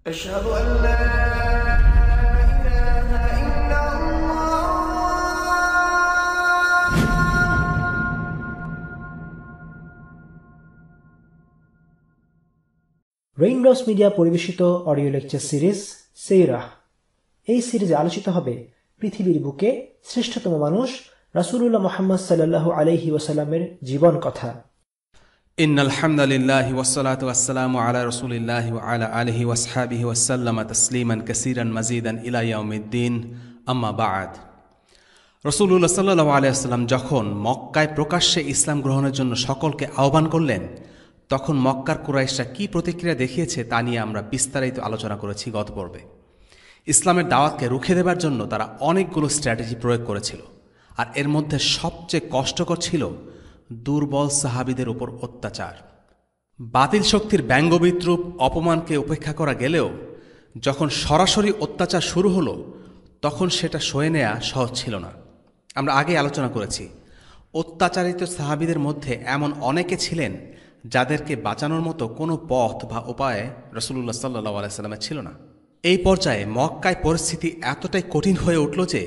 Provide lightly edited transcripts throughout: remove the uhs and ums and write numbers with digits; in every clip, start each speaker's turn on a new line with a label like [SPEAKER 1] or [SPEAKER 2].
[SPEAKER 1] أشهد أن لا إله إلا الله।
[SPEAKER 2] Raindrops media পরিবেশিত audio lecture series সিরাহ। এই সিরিজে আলোচিত হবে পৃথিবীর বুকে শ্রেষ্ঠতম মানুষ রাসূলুল্লাহ মুহাম্মদ সাল্লাল্লাহু আলাইহি ওয়াসাল্লামের জীবন কথা।
[SPEAKER 3] ইন্নাল হামদুলিল্লাহি ওয়াসসালাতু ওয়াসসালামু আলা রাসূলিল্লাহি ওয়া আলা আলিহি ওয়াসহাবিহি ওয়াসাল্লামা তাসলিমান কাসীরান মাজিদান ইলা ইয়াউমিদ্দিন, আম্মা বা'দ। রাসূলুল্লাহ সাল্লাল্লাহু আলাইহি ওয়াসাল্লাম যখন মক্কায় প্রকাশ্যে ইসলাম গ্রহণের জন্য সকলকে আহ্বান করলেন, তখন মক্কার কুরাইশরা কি প্রতিক্রিয়া দেখিয়েছে তা নিয়ে আমরা বিস্তারিত আলোচনা করেছি গত পর্বে। ইসলামের দাওয়াতকে রুখে দেবার জন্য তারা অনেকগুলো স্ট্র্যাটেজি প্রয়োগ করেছিল, আর এর মধ্যে সবচেয়ে কষ্টকর ছিল দুর্বল সাহাবীদের উপর অত্যাচার। বাতিল শক্তির ব্যঙ্গবিদ্রূপ অপমানকে উপেক্ষা করা গেলেও যখন সরাসরি অত্যাচার শুরু হলো, তখন সেটা সয়ে নেওয়া সহজ ছিল না। আমরা আগে আলোচনা করেছি, অত্যাচারিত সাহাবীদের মধ্যে এমন অনেকে ছিলেন যাদেরকে বাঁচানোর মতো কোনো পথ বা উপায় রাসূলুল্লাহ সাল্লাল্লাহু আলাইহি ওয়াসাল্লামের ছিল না। এই পর্যায়ে মক্কায় পরিস্থিতি এতটাই কঠিন হয়ে উঠল যে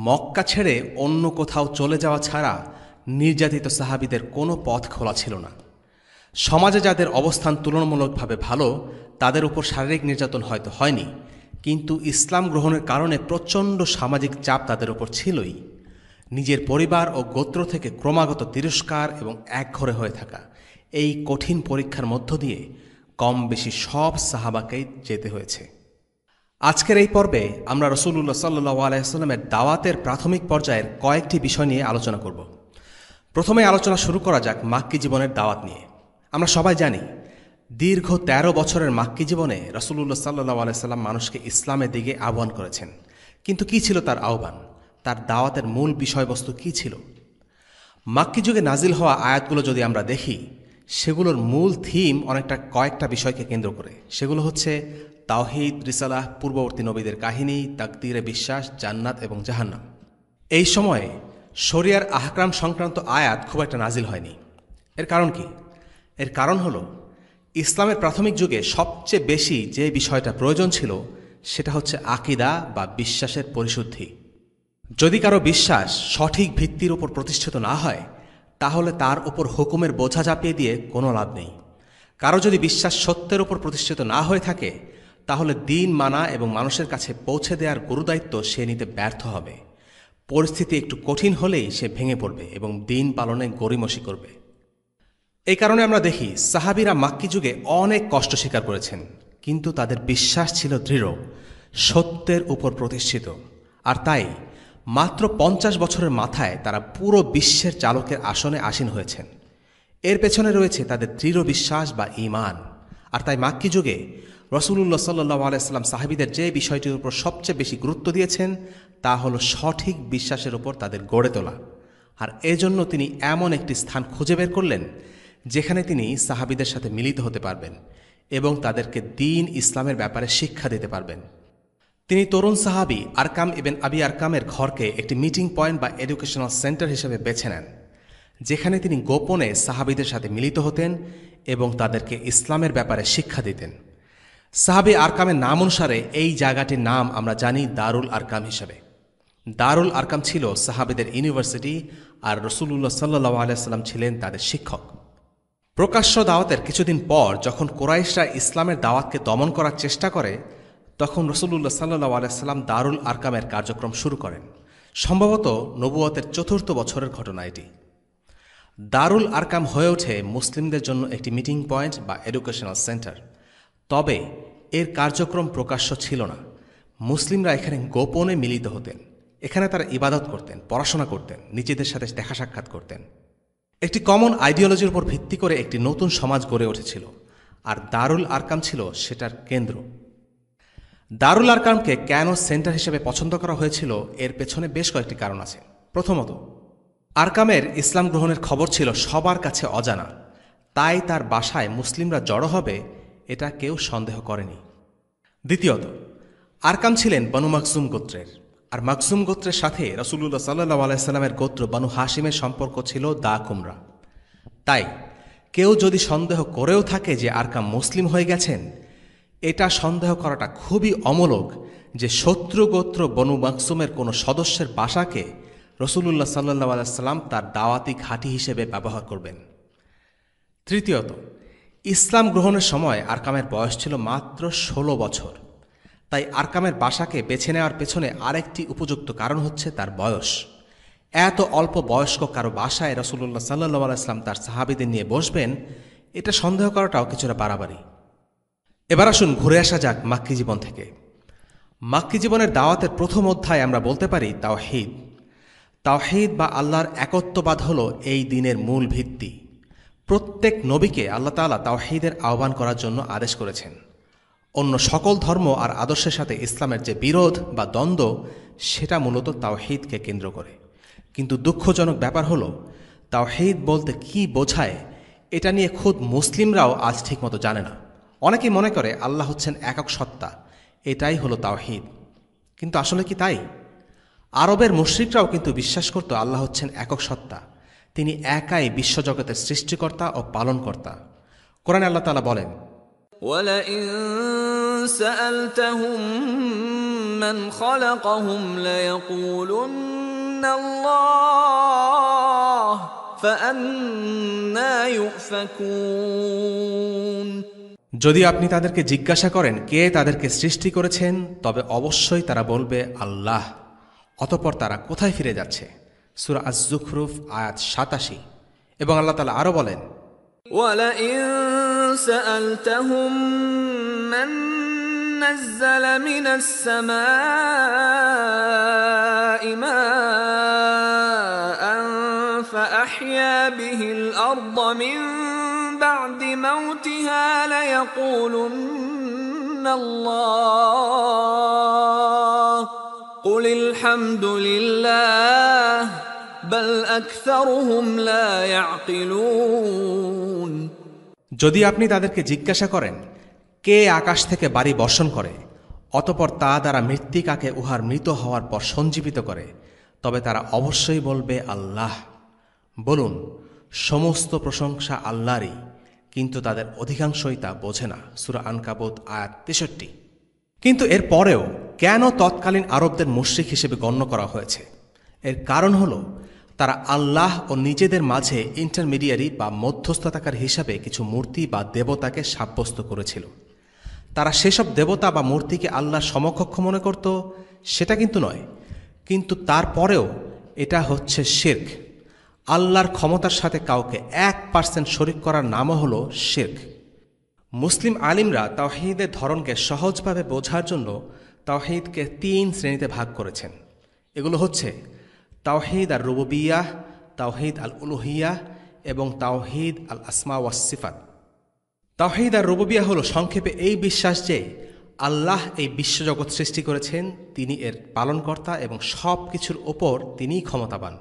[SPEAKER 3] মক্কা ছেড়ে অন্য কোথাও চলে যাওয়া ছাড়া নির্যাতিত সাহাবীদের কোনো পথ খোলা ছিল না। সমাজে যাদের অবস্থান তুলনামূলকভাবে ভালো, তাদের উপর শারীরিক নির্যাতন হয়তো হয়নি, কিন্তু ইসলাম গ্রহণের কারণে প্রচণ্ড সামাজিক চাপ তাদের উপর ছিলই। নিজের পরিবার ও গোত্র থেকে ক্রমাগত তিরস্কার এবং একঘরে হয়ে থাকা এই কঠিন পরীক্ষার মধ্য দিয়ে কম বেশি সব সাহাবাকেই যেতে হয়েছে। আজকের এই পর্বে আমরা রাসূলুল্লাহ সাল্লাল্লাহু আলাইহি ওয়াসাল্লামের দাওয়াতের প্রাথমিক পর্যায়ের কয়েকটি বিষয় নিয়ে আলোচনা করব। প্রথমে আলোচনা শুরু করা যাক মাক্কি জীবনের দাওয়াত নিয়ে। আমরা সবাই জানি, দীর্ঘ ১৩ বছরের মাক্কি জীবনে রাসূলুল্লাহ সাল্লাল্লাহু আলাইহি ওয়াসাল্লাম মানুষকে ইসলামের দিকে আহ্বান করেছেন। কিন্তু কি ছিল তার আহ্বান? তার দাওয়াতের মূল বিষয়বস্তু কি ছিল? মাক্কি যুগে নাজিল হওয়া আয়াতগুলো যদি আমরা দেখি, সেগুলোর মূল থিম অনেকটা কয়েকটা বিষয়কে কেন্দ্র করে। সেগুলো হচ্ছে তাওহীদ, রিসালাহ, পূর্ববর্তী নবীদের কাহিনী, তাকদীরে বিশ্বাস, জান্নাত এবং জাহান্নাম। এই সময়ে শরিয়ার আহকাম সংক্রান্ত আয়াত খুব একটা নাজিল হয়নি। এর কারণ কি? এর কারণ হলো, ইসলামের প্রাথমিক যুগে সবচেয়ে বেশি যে বিষয়টা প্রয়োজন ছিল সেটা হচ্ছে আকীদা বা বিশ্বাসের পরিশুদ্ধি। যদি কারো বিশ্বাস সঠিক ভিত্তির উপর প্রতিষ্ঠিত না হয়, তাহলে তার উপর হুকুমের বোঝা চাপিয়ে দিয়ে কোনো লাভ নেই। কারো যদি বিশ্বাস সত্যের উপর প্রতিষ্ঠিত না হয়ে থাকে, তাহলে দিন মানা এবং মানুষের কাছে পৌঁছে দেওয়ার গুরুদায়িত্ব সে নিতে ব্যর্থ হবে। পরিস্থিতি একটু কঠিন হলেই সে ভেঙে পড়বে এবং দিন পালনে গড়িমসি করবে। এই কারণে আমরা দেখি সাহাবীরা মাক্কি যুগে অনেক কষ্ট স্বীকার করেছেন, কিন্তু তাদের বিশ্বাস ছিল দৃঢ়, সত্যের উপর প্রতিষ্ঠিত। আর তাই মাত্র ৫০ বছরের মাথায় তারা পুরো বিশ্বের চালকের আসনে আসীন হয়েছেন। এর পেছনে রয়েছে তাদের দৃঢ় বিশ্বাস বা ঈমান। আর তাই মাক্কি যুগে রাসূলুল্লাহ সাল্লাল্লাহু আলাইহি ওয়াসাল্লাম সাহাবীদের যে বিষয়টির উপর সবচেয়ে বেশি গুরুত্ব দিয়েছেন, তা হলো সঠিক বিশ্বাসের উপর তাদের গড়ে তোলা। আর এজন্য তিনি এমন একটি স্থান খুঁজে বের করলেন যেখানে তিনি সাহাবীদের সাথে মিলিত হতে পারবেন এবং তাদেরকে দ্বীন ইসলামের ব্যাপারে শিক্ষা দিতে পারবেন। তিনি তরুণ সাহাবী আরকাম ইবনে আবি আরকামের ঘরকে একটি মিটিং পয়েন্ট বা এডুকেশনাল সেন্টার হিসেবে বেছে নেন, যেখানে তিনি গোপনে সাহাবীদের সাথে মিলিত হতেন এবং তাদেরকে ইসলামের ব্যাপারে শিক্ষা দিতেন। সাহাবী আরকামের নাম অনুসারে এই জায়গাটির নাম আমরা জানি দারুল আরকাম হিসেবে। দারুল আরকাম ছিল সাহাবীদের ইউনিভার্সিটি, আর রাসূলুল্লাহ সাল্লাল্লাহু আলাইহি ওয়াসাল্লাম ছিলেন তাদের শিক্ষক। প্রকাশ্য দাওয়াতের কিছুদিন পর যখন কুরাইশরা ইসলামের দাওয়াতকে দমন করার চেষ্টা করে, তখন রাসূলুল্লাহ সাল্লাল্লাহু আলাইহি ওয়াসাল্লাম দারুল আরকামের কার্যক্রম শুরু করেন। সম্ভবত নবুয়তের ৪র্থ বছরের ঘটনা এটি। দারুল আরকাম হয়ে ওঠে মুসলিমদের জন্য একটি মিটিং পয়েন্ট বা এডুকেশনাল সেন্টার। তবে এর কার্যক্রম প্রকাশ্য ছিল না। মুসলিমরা এখানে গোপনে মিলিত হতেন। এখানে তারা ইবাদত করতেন, পড়াশোনা করতেন, নিজেদের সাথে দেখা সাক্ষাৎ করতেন। একটি কমন আইডিওলজির উপর ভিত্তি করে একটি নতুন সমাজ গড়ে উঠেছিল, আর দারুল আরকাম ছিল সেটার কেন্দ্র। দারুল আরকামকে কেন সেন্টার হিসেবে পছন্দ করা হয়েছিল, এর পেছনে বেশ কয়েকটি কারণ আছে। প্রথমত, আরকামের ইসলাম গ্রহণের খবর ছিল সবার কাছে অজানা, তাই তার বাসায় মুসলিমরা জড়ো হবে এটা কেউ সন্দেহ করেনি। দ্বিতীয়ত, আরকাম ছিলেন বনু মাকজুম গোত্রের, আর মাকজুম গোত্রের সাথে রাসূলুল্লাহ সাল্লাল্লাহু আলাইহি ওয়াসাল্লামের গোত্র বনু হাশিমের সম্পর্ক ছিল দা কুমরা। তাই কেউ যদি সন্দেহ করেও থাকে যে আরকাম মুসলিম হয়ে গেছেন, এটা সন্দেহ করাটা খুবই অমূলক যে শত্রু গোত্র বনু মাকসুমের কোনো সদস্যের বাসাকে রাসূলুল্লাহ সাল্লাল্লাহু আলাইহি ওয়াসাল্লাম তার দাওয়াতি ঘাঁটি হিসেবে ব্যবহার করবেন। তৃতীয়ত, ইসলাম গ্রহণের সময় আরকামের বয়স ছিল মাত্র ১৬ বছর। তাই আরকামের বাসাকে বেছে নেওয়ার পেছনে আরেকটি উপযুক্ত কারণ হচ্ছে তার বয়স। এত অল্প বয়স্ক কারো বাসায় রাসূলুল্লাহ সাল্লাল্লাহু আলাইহি ওয়াসাল্লাম তার সাহাবীদের নিয়ে বসবেন, এটা সন্দেহ করাটাও কিছুটা বাড়াবাড়ি। এবার আসুন ঘুরে আসা যাক মাক্কী জীবন থেকে। মাক্কী জীবনের দাওয়াতের প্রথম অধ্যায় আমরা বলতে পারি তাওহীদ। তাওহীদ বা আল্লাহর একত্ববাদ হল এই দিনের মূল ভিত্তি। প্রত্যেক নবীকে আল্লাহ তাআলা তাওহীদের আহ্বান করার জন্য আদেশ করেছেন। অন্য সকল ধর্ম আর আদর্শের সাথে ইসলামের যে বিরোধ বা দ্বন্দ্ব, সেটা মূলত তাওহীদকে কেন্দ্র করে। কিন্তু দুঃখজনক ব্যাপার হলো, তাওহীদ বলতে কি বোঝায় এটা নিয়ে খোদ মুসলিমরাও আজ ঠিকমতো জানে না। অনেকেই মনে করে আল্লাহ হচ্ছেন একক সত্তা, এটাই হলো তাওহীদ। কিন্তু আসলে কি তাই? আরবের মুশরিকরাও কিন্তু বিশ্বাস করত আল্লাহ হচ্ছেন একক সত্তা, তিনি একাই বিশ্বজগতের সৃষ্টিকর্তা ও পালনকর্তা। কোরআনে আল্লাহ তাআলা বলেন,
[SPEAKER 4] وَلَئِن سَأَلْتَهُم مَّنْ خَلَقَهُمْ لَيَقُولُنَّ اللَّهُ فَأَنَّىٰ يُؤْفَكُونَ।
[SPEAKER 3] যদি আপনি তাদেরকে জিজ্ঞাসা করেন কে তাদেরকে সৃষ্টি করেছেন, তবে অবশ্যই তারা বলবে আল্লাহ। অতঃপর তারা কোথায় ফিরে যাচ্ছে? সূরা আয-যুখরুফ আয়াত ৮৭। এবং আল্লাহ তাআলা আরো বলেন,
[SPEAKER 4] وَلَئِن سَأَلْتَهُم مَّن نَّزَّلَ مِنَ السَّمَاءِ مَاءً فَأَحْيَا بِهِ الْأَرْضَ مِن بَعْدِ مَوْتِهَا لَيَقُولُنَّ اللَّهُ قُلِ الْحَمْدُ لِلَّهِ بَلْ أَكْثَرُهُمْ لَا يَعْقِلُونَ।
[SPEAKER 3] যদি আপনি তাদেরকে জিজ্ঞাসা করেন কে আকাশ থেকে বাড়ি বর্ষণ করে, অতঃপর তা দ্বারা মৃত্তিকাকে উহার মৃত হওয়ার পর সঞ্জীবিত করে, তবে তারা অবশ্যই বলবে আল্লাহ। বলুন, সমস্ত প্রশংসা আল্লাহরই, কিন্তু তাদের অধিকাংশই তা বোঝে না। সূরা আনকাবুত আয়াত ৬৩। কিন্তু এর পরেও কেন তৎকালীন আরবদের মুশরিক হিসেবে গণ্য করা হয়েছে? এর কারণ হল, তারা আল্লাহ ও নিজেদের মাঝে ইন্টারমিডিয়ারি বা মধ্যস্থতাকার হিসাবে কিছু মূর্তি বা দেবতাকে সাব্যস্ত করেছিল। তারা সেসব দেবতা বা মূর্তিকে আল্লাহর সমকক্ষ মনে করত, সেটা কিন্তু নয়। কিন্তু তারপরেও এটা হচ্ছে শিরক। আল্লাহর ক্ষমতার সাথে কাউকে 1% শরিক করার নামও হল শিরক। মুসলিম আলিমরা তাওহীদের ধরনকে সহজভাবে বোঝার জন্য তাওহীদকে 3 শ্রেণীতে ভাগ করেছেন। এগুলো হচ্ছে তাওহীদ আর রুবুবিয়াহ, তাওহীদ আল উলুহিয়াহ এবং তাওহীদ আল আসমা ওয়াস সিফাত। তাওহীদ আর রুবুবিয়াহ হলো সংক্ষেপে এই বিশ্বাস যে আল্লাহ এই বিশ্বজগৎ সৃষ্টি করেছেন, তিনি এর পালনকর্তা এবং সব কিছুর ওপর তিনিই ক্ষমতাবান।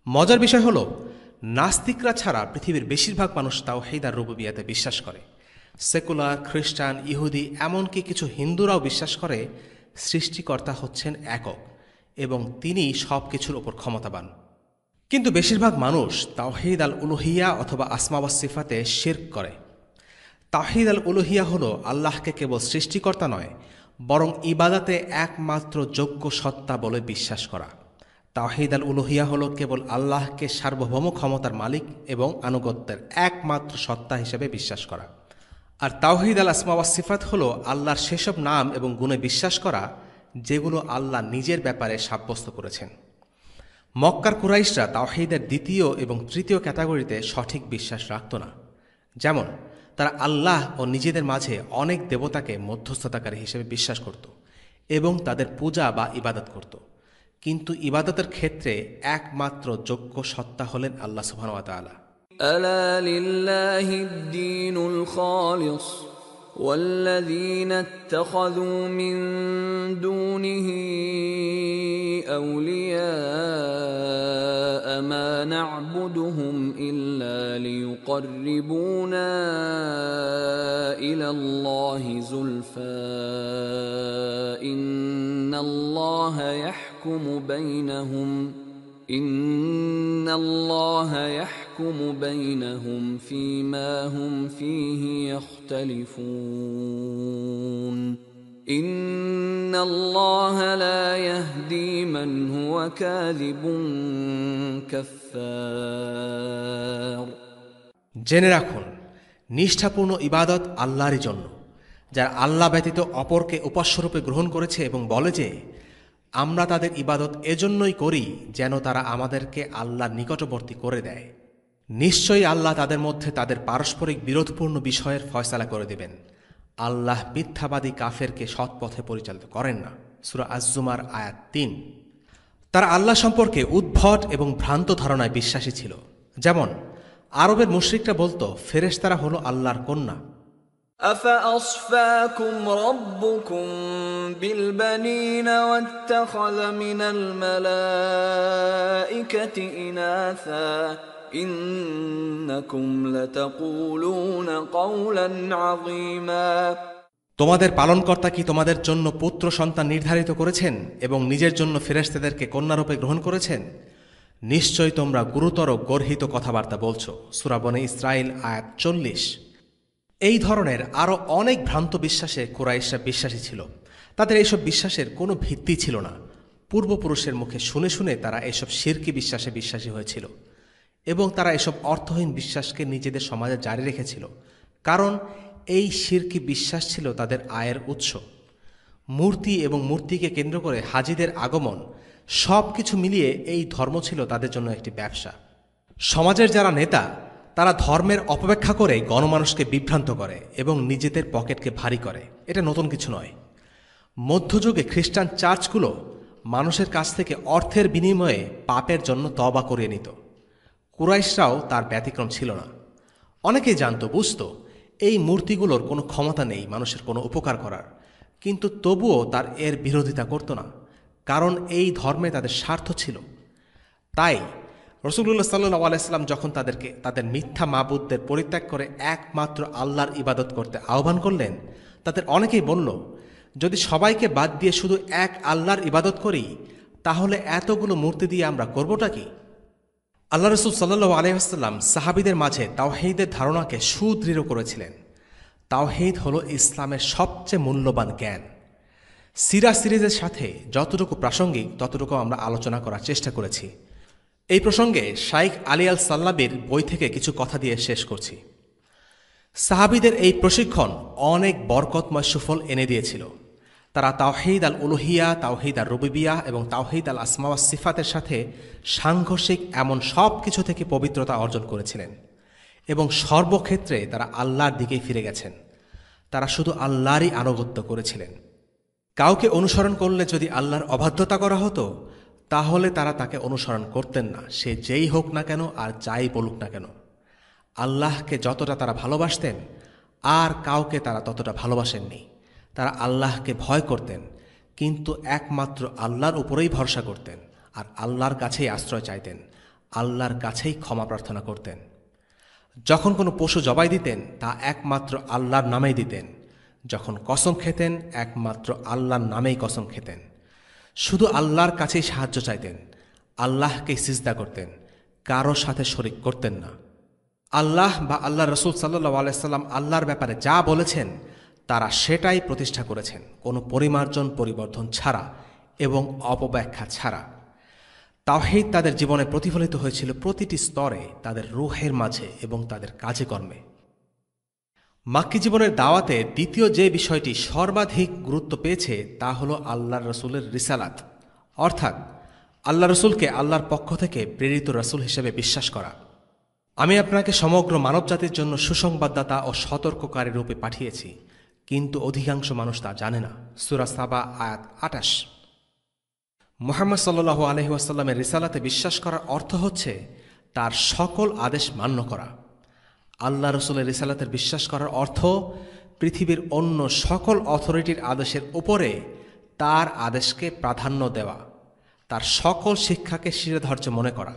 [SPEAKER 3] মজার বিষয় হলো, নাস্তিকরা ছাড়া পৃথিবীর বেশিরভাগ মানুষ তাওহীদ আর রুবুবিয়াতে বিশ্বাস করে। সেকুলার, খ্রিস্টান, ইহুদি, এমনকি কিছু হিন্দুরাও বিশ্বাস করে সৃষ্টিকর্তা হচ্ছেন একক এবং তিনি সব কিছুর ওপর ক্ষমতাবান। কিন্তু বেশিরভাগ মানুষ তাওহীদ আল উলুহিয়া অথবা আসমা ওয়াস সিফাতে শিরক করে। তাওহীদ আল উলুহিয়া হলো আল্লাহকে কেবল সৃষ্টিকর্তা নয়, বরং ইবাদতে একমাত্র যোগ্য সত্তা বলে বিশ্বাস করা। তাওহীদ আল উলুহিয়া হলো কেবল আল্লাহকে সার্বভৌম ক্ষমতার মালিক এবং আনুগত্যের একমাত্র সত্তা হিসেবে বিশ্বাস করা। আর তাওহীদ আল আসমা ওয়াস সিফাত হলো আল্লাহর সেসব নাম এবং গুণে বিশ্বাস করা যেগুলো আল্লাহ নিজের ব্যাপারে সাব্যস্ত করেছেন। মক্কার কুরাইশরা তাওহীদের দ্বিতীয় এবং তৃতীয় ক্যাটাগরিতে সঠিক বিশ্বাস রাখত না। যেমন, তারা আল্লাহ ও নিজেদের মাঝে অনেক দেবতাকে মধ্যস্থতাকারী হিসেবে বিশ্বাস করত এবং তাদের পূজা বা ইবাদত করত। কিন্তু ইবাদতের ক্ষেত্রে একমাত্র যোগ্য সত্তা হলেন আল্লাহ সুবহানাহু ওয়া তাআলা।
[SPEAKER 4] ألا لله الدين الخالص والذين اتخذوا من دونه أولياء ما نعبدهم إلا ليقربونا إلى الله زلفى إن الله يحكم بينهم فيما هم فيه يختلفون। إن الله لا يهدي من هو كاذب كفار।
[SPEAKER 5] জেনে রাখুন, নিষ্ঠাপূর্ণ ইবাদত আল্লাহরই জন্য, যারা আল্লাহ ব্যতীত অপরকে উপাস্যরূপে গ্রহণ করেছে এবং বলে যে আমরা তাদের ইবাদত এজন্যই করি যেন তারা আমাদেরকে আল্লাহর নিকটবর্তী করে দেয়। নিশ্চয়ই আল্লাহ তাদের মধ্যে তাদের পারস্পরিক বিরোধপূর্ণ বিষয়ের ফয়সালা করে দেবেন। আল্লাহ মিথ্যাবাদী কাফেরকে সৎ পথে পরিচালিত করেন না। সূরা আজ-জুমার আয়াত ৩। তারা আল্লাহ সম্পর্কে উদ্ভট এবং ভ্রান্ত ধারণায় বিশ্বাসী ছিল। যেমন আরবের মুশরিকরা বলতো ফেরেশতারা হলো আল্লাহর কন্যা।
[SPEAKER 4] أفأصفاكم ربكم بالبنين واتخذ من الملائكة إناثا إنكم لتقولون قولا عظيما।
[SPEAKER 5] তোমাদের পালনকর্তা কি তোমাদের জন্য পুত্র সন্তান নির্ধারিত করেছেন এবং নিজের জন্য ফেরেশতাদেরকে কন্যারূপে গ্রহণ করেছেন? নিশ্চয়ই তোমরা গুরুতর গর্হিত কথাবার্তা বলছো। সূরা বনী ইসরাঈল আয়াত ৪০। এই ধরনের আরও অনেক ভ্রান্ত বিশ্বাসে কুরাইশরা বিশ্বাসী ছিল। তাদের এইসব বিশ্বাসের কোনো ভিত্তি ছিল না। পূর্বপুরুষের মুখে শুনে শুনে তারা এসব শিরকি বিশ্বাসে বিশ্বাসী হয়েছিল এবং তারা এসব অর্থহীন বিশ্বাসকে নিজেদের সমাজে জারি রেখেছিল, কারণ এই শিরকি বিশ্বাস ছিল তাদের আয়ের উৎস। মূর্তি এবং মূর্তিকে কেন্দ্র করে হাজিদের আগমন, সব কিছু মিলিয়ে এই ধর্ম ছিল তাদের জন্য একটি ব্যবসা। সমাজের যারা নেতা, তারা ধর্মের অপব্যাখ্যা করে গণমানুষকে বিভ্রান্ত করে এবং নিজেদের পকেটকে ভারী করে। এটা নতুন কিছু নয়। মধ্যযুগে খ্রিস্টান চার্চগুলো মানুষের কাছ থেকে অর্থের বিনিময়ে পাপের জন্য তওবা করিয়ে নিত। কুরাইশরাও তার ব্যতিক্রম ছিল না। অনেকেই জানত, বুঝত এই মূর্তিগুলোর কোনো ক্ষমতা নেই মানুষের কোনো উপকার করার, কিন্তু তবুও তার এর বিরোধিতা করত না, কারণ এই ধর্মে তাদের স্বার্থ ছিল। তাই রাসূলুল্লাহ সাল্লাল্লাহু আলাইহি ওয়াসাল্লাম যখন তাদেরকে তাদের মিথ্যা মাবুদদের পরিত্যাগ করে একমাত্র আল্লাহর ইবাদত করতে আহ্বান করলেন, তাদের অনেকেই বলল, যদি সবাইকে বাদ দিয়ে শুধু এক আল্লাহর ইবাদত করি, তাহলে এতগুলো মূর্তি দিয়ে আমরা করবটা কি? আল্লাহ রাসূল সাল্লাল্লাহু আলাইহি ওয়াসাল্লাম সাহাবীদের মাঝে তাওহীদের ধারণাকে সুদৃঢ় করেছিলেন। তাওহীদ হলো ইসলামের সবচেয়ে মূল্যবান জ্ঞান। সিরা সিরিজের সাথে যতটুকু প্রাসঙ্গিক ততটুকু আমরা আলোচনা করার চেষ্টা করেছি। এই প্রসঙ্গে শাইখ আলী আল সাল্লাবির বই থেকে কিছু কথা দিয়ে শেষ করছি। সাহাবীদের এই প্রশিক্ষণ অনেক বরকতময় সুফল এনে দিয়েছিল। তারা তাওহীদ আল উলুহিয়া, তাওহীদ আর রুবুবিয়াহ এবং তাওহীদ আল আসমা ওয়াস সিফাতের সাথে সাংঘর্ষিক এমন সব কিছু থেকে পবিত্রতা অর্জন করেছিলেন এবং সর্বক্ষেত্রে তারা আল্লাহর দিকেই ফিরে গেছেন। তারা শুধু আল্লাহরই আনুগত্য করেছিলেন। কাউকে অনুসরণ করলে যদি আল্লাহর অবাধ্যতা করা হতো, তাহলে তারা তাকে অনুসরণ করতেন না, সে যেই হোক না কেন আর যাই বলুক না কেন। আল্লাহকে যতটা তারা ভালোবাসতেন, আর কাউকে তারা ততটা ভালোবাসেননি। তারা আল্লাহকে ভয় করতেন, কিন্তু একমাত্র আল্লাহর উপরেই ভরসা করতেন, আর আল্লাহর কাছেই আশ্রয় চাইতেন, আল্লাহর কাছেই ক্ষমা প্রার্থনা করতেন। যখন কোনো পশু জবাই দিতেন, তা একমাত্র আল্লাহর নামেই দিতেন। যখন কসম খেতেন, একমাত্র আল্লাহর নামেই কসম খেতেন। শুধু আল্লাহর কাছেই সাহায্য চাইতেন, আল্লাহকেই সিজদা করতেন, কারো সাথে শরিক করতেন না। আল্লাহ বা আল্লাহ রাসূল সাল্লাল্লাহু আলাইহি সাল্লাম আল্লাহর ব্যাপারে যা বলেছেন, তারা সেটাই প্রতিষ্ঠা করেছেন, কোনো পরিমার্জন পরিবর্ধন ছাড়া এবং অপব্যাখ্যা ছাড়া। তাওহীদ তাদের জীবনে প্রতিফলিত হয়েছিল প্রতিটি স্তরে, তাদের রূহের মাঝে এবং তাদের কাজে কর্মে। মাক্কী জীবনের দাওয়াতে দ্বিতীয় যে বিষয়টি সর্বাধিক গুরুত্ব পেয়েছে, তা হল আল্লাহর রসুলের রিসালাত, অর্থাৎ আল্লাহ রসুলকে আল্লাহর পক্ষ থেকে প্রেরিত রসুল হিসেবে বিশ্বাস করা। আমি আপনাকে সমগ্র মানবজাতির জন্য সুসংবাদদাতা ও সতর্ককারী রূপে পাঠিয়েছি, কিন্তু অধিকাংশ মানুষ তা জানে না। সূরা সাবা আয়াত ২৮। মুহাম্মদ সাল্লাল্লাহু আলাইহি ওয়াসাল্লামের রিসালাতে বিশ্বাস করার অর্থ হচ্ছে তার সকল আদেশ মান্য করা। আল্লাহ রসুলের রিসালাতের বিশ্বাস করার অর্থ পৃথিবীর অন্য সকল অথরিটির আদেশের উপরে তার আদেশকে প্রাধান্য দেওয়া, তার সকল শিক্ষাকে শিরোধার্য মনে করা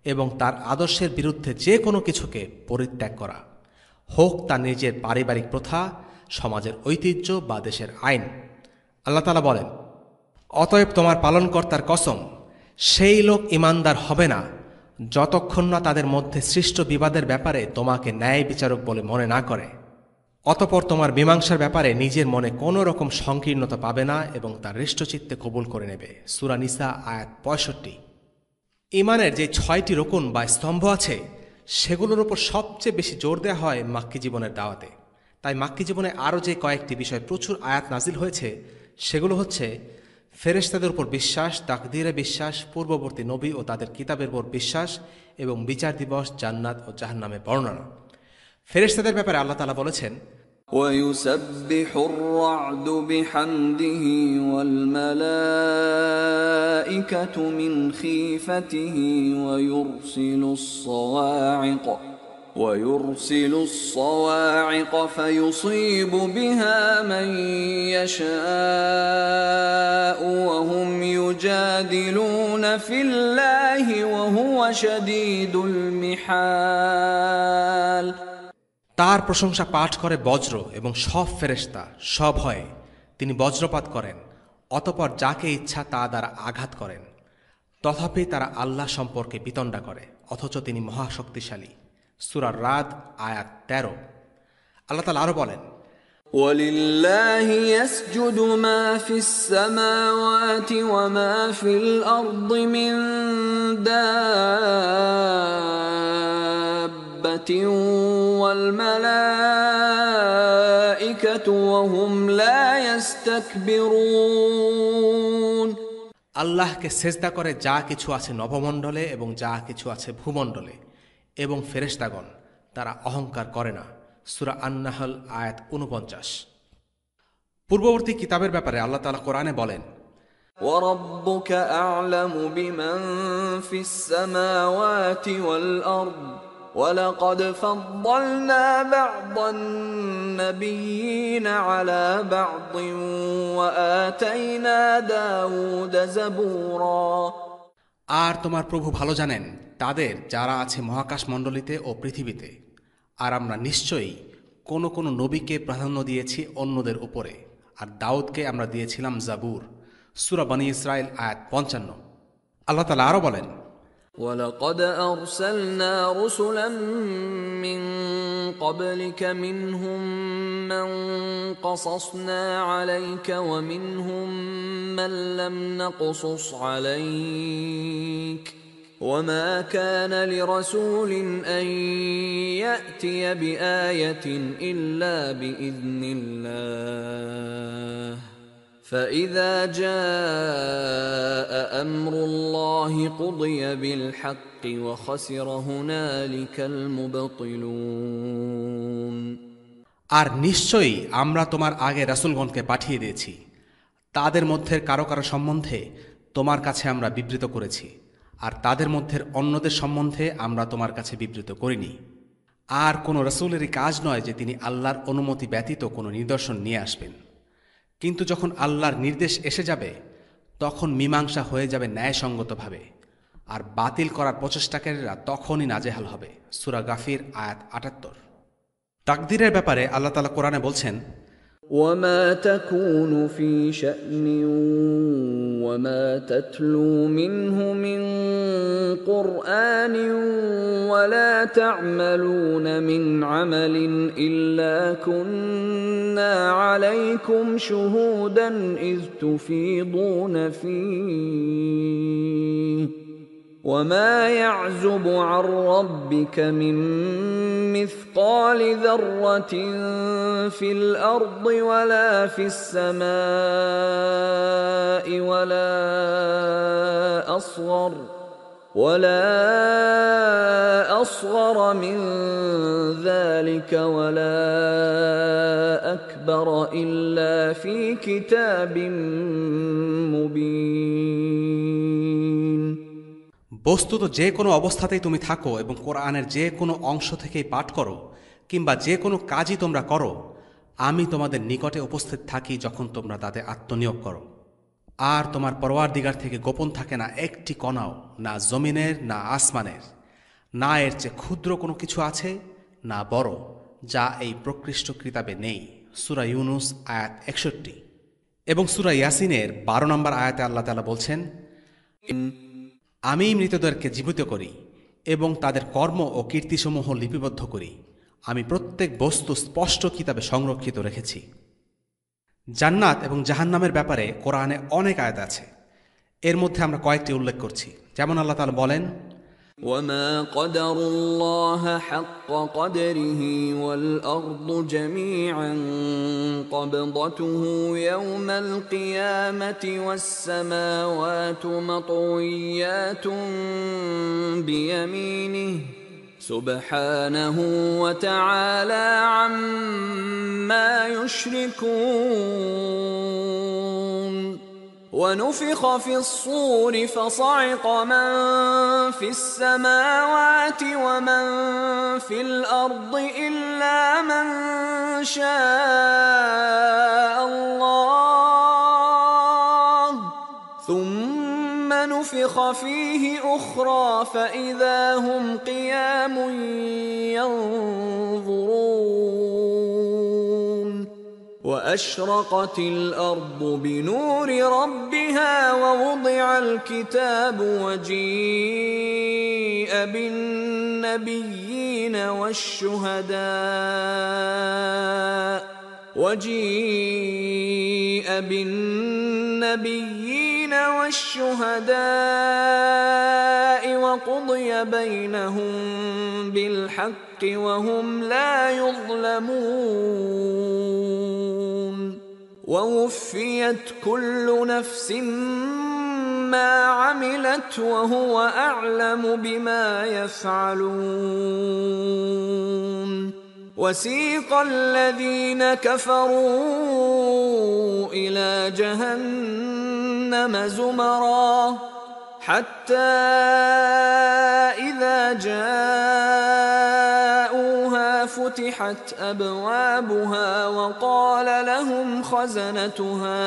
[SPEAKER 5] এবং তার আদর্শের বিরুদ্ধে যে কোনো কিছুকে পরিত্যাগ করা, হোক তা নিজের পারিবারিক প্রথা, সমাজের ঐতিহ্য বা দেশের আইন। আল্লাহ তাআলা বলেন, অতএব তোমার পালনকর্তার কসম, সেই লোক ঈমানদার হবে না যতক্ষণ না তাদের মধ্যে সৃষ্ট বিবাদের ব্যাপারে তোমাকে ন্যায় বিচারক বলে মনে না করে। অতঃপর তোমার মীমাংসার ব্যাপারে নিজের মনে কোনো রকম সংকীর্ণতা পাবে না এবং তার হৃষ্টচিত্তে কবুল করে নেবে। সূরা নিসা আয়াত 65। ঈমানের যে 6টি রকুন বা স্তম্ভ আছে সেগুলোর উপর সবচেয়ে বেশি জোর দেওয়া হয় মাক্কি জীবনের দাওয়াতে। তাই মাক্কি জীবনে আরও যে কয়েকটি বিষয় প্রচুর আয়াত নাজিল হয়েছে সেগুলো হচ্ছে ফেরেশতাদের উপর বিশ্বাস, তাকদীরে বিশ্বাস, পূর্ববর্তী নবী ও তাদের কিতাবের উপর বিশ্বাস এবং বিচার দিবস, জান্নাত ও জাহান্নামের বর্ণনা। ফেরেশতাদের ব্যাপারে আল্লাহ তাআলা বলেছেন,
[SPEAKER 4] ويسبح الرعد بحمده والملائكة من خيفته ويرسل الصواعق فيصيب بها من يشاء وهم يجادلون في الله وهو شديد المحال।
[SPEAKER 5] তার প্রশংসা পাঠ করে বজ্র এবং সব ফেরেশতা সভয়ে তিনি বজ্রপাত করেন, অতঃপর যাকে ইচ্ছা তা দ্বারা আঘাত করেন। তথাপি তারা আল্লাহ সম্পর্কে বিতণ্ডা করে, অথচ তিনি মহাশক্তিশালী। সূরা রাদ আয়াত 13। আল্লাহ তাআলা আরো বলেন,
[SPEAKER 4] وَلِلَّهِ يَسْجُدُ مَا فِي السَّمَاوَاتِ وَمَا فِي الْأَرْضِ مِن دَابَّةٍ وَالْمَلَائِكَةُ وَهُمْ لَا يَسْتَكْبِرُونَ।
[SPEAKER 5] আল্লাহকে সেজদা করে যা কিছু আছে নভমণ্ডলে এবং যা কিছু আছে ভূমণ্ডলে, এবং ফেরেশতাগণ তারা অহংকার করে না। সূরা আন-নাহল আয়াত 49। পূর্ববর্তী কিতাবের ব্যাপারে আল্লাহ তাআলা কোরআনে বলেন,
[SPEAKER 4] وَرَبُّكَ أَعْلَمُ بِمَن فِي السَّمَاوَاتِ وَالْأَرْضِ وَلَقَدْ فَضَّلْنَا بَعْضَ النَّبِيِّينَ عَلَى بَعْضٍ وَآتَيْنَا دَاوُودَ زَبُورًا।
[SPEAKER 5] আর তোমার প্রভু ভালো জানেন তাদের যারা আছে মহাকাশ মণ্ডলীতে ও পৃথিবীতে, আর আমরা নিশ্চয়ই কোনো কোনো নবীকে প্রাধান্য দিয়েছি অন্যদের উপরে, আর দাউদকে আমরা দিয়েছিলাম জাবুর। সূরা বনী ইসরাইল আয়াত 55। আল্লাহ তাআলা আরো বলেন,
[SPEAKER 4] وَلَقَدْ أَرْسَلْنَا رُسُلًا مِّن قَبْلِكَ مِنْهُم مَّن قَصَصْنَا عَلَيْكَ وَمِنْهُم مَّن لَّمْ نَقْصُصْ عَلَيْكَ وَمَا كَانَ لِرَسُولٍ أَن يَأْتِيَ بِآيَةٍ إِلَّا بِإِذْنِ اللَّهِ فَإِذَا جَاءَ أَمْرُ اللَّهِ قُضِيَ بِالْحَقِّ وَخَسِرَ هُنَالِكَ الْمُبْطِلُونَ।
[SPEAKER 5] আর নিশ্চয়ই আমরা তোমার আগে রাসূলগণকে পাঠিয়ে দিয়েছি, তাদের মধ্যে কারো কারো সম্বন্ধে তোমার কাছে আমরা বিবৃত করেছি, আর তাদের মধ্যে অন্যদের সম্বন্ধে আমরা তোমার কাছে বিবৃত করিনি। আর কোনো রাসূলেরই কাজ নয় যে তিনি আল্লাহর অনুমতি ব্যতীত কোনো নিদর্শন নিয়ে আসবেন। কিন্তু যখন আল্লাহর নির্দেশ এসে যাবে তখন মীমাংসা হয়ে যাবে ন্যায়সঙ্গতভাবে, আর বাতিল করার প্রচেষ্টাকারীরা তখনই নাজেহাল হবে। সূরা গাফির আয়াত 78। তাকদীরের ব্যাপারে আল্লাহ তাআলা কোরআনে বলছেন,
[SPEAKER 4] وَمَا تَكُونُ فِي شَأْنٍ وَمَا تَتْلُو مِنْهُ مِنْ قُرْآنٍ وَلَا تَعْمَلُونَ مِنْ عَمَلٍ إِلَّا كُنَّا عَلَيْكُمْ شُهُودًا إِذْ تُفِيضُونَ فِيهِ وَمَا يَعْزُبُ عَنْ رَبِّكَ مِنْ مِثْقَالِ ذَرَّةٍ فِي الْأَرْضِ وَلَا فِي السَّمَاءِ وَلَا أَصْغَرَ مِنْ ذَلِكَ وَلَا أَكْبَرَ إِلَّا فِي كِتَابٍ مُبِينٍ।
[SPEAKER 5] বস্তুত যে কোনো অবস্থাতেই তুমি থাকো এবং কোরআনের যে কোনো অংশ থেকেই পাঠ করো কিংবা যে কোনো কাজই তোমরা করো, আমি তোমাদের নিকটে উপস্থিত থাকি যখন তোমরা তাতে আত্মনিয়োগ করো। আর তোমার পরওয়ারদিগার থেকে গোপন থাকে না একটি কণাও, না জমিনের না আসমানের, না এর চেয়ে ক্ষুদ্র কোনো কিছু আছে না বড়, যা এই প্রকৃষ্ট কিতাবে নেই। সূরা ইউনুস আয়াত 61 এবং সূরা ইয়াসিনের 12 নম্বর আয়াতে আল্লাহ তাআলা বলছেন, আমি মৃতদেরকে জীবিত করি এবং তাদের কর্ম ও কীর্তিসমূহ লিপিবদ্ধ করি, আমি প্রত্যেক বস্তু স্পষ্ট কিতাবে সংরক্ষিত রেখেছি। জান্নাত এবং জাহান্নামের ব্যাপারে কোরআনে অনেক আয়াত আছে। এর মধ্যে আমরা কয়েকটি উল্লেখ করছি। যেমন আল্লাহ তাআলা বলেন,
[SPEAKER 4] وما قدروا الله حق قدره والأرض جميعا قبضته يوم القيامة والسماوات مطويات بيمينه سبحانه وتعالى عما يشركون ونفخ في الصور فصعق من في السماوات ومن في الأرض إلا من شاء الله ثم نفخ فيه أخرى فإذا هم قيام ينظرون وأشرقت الأرض بنور ربها ووضع الكتاب وجيء بالنبيين والشهداء وقضي بينهم بالحق وهم لا يظلمون ووفيت كل نفس ما عملت وهو أعلم بما يفعلون وسيق الذين كفروا إلى جهنم زمرا حتى إذا جاءوها فتحت أبوابها وقال لهم خزنتها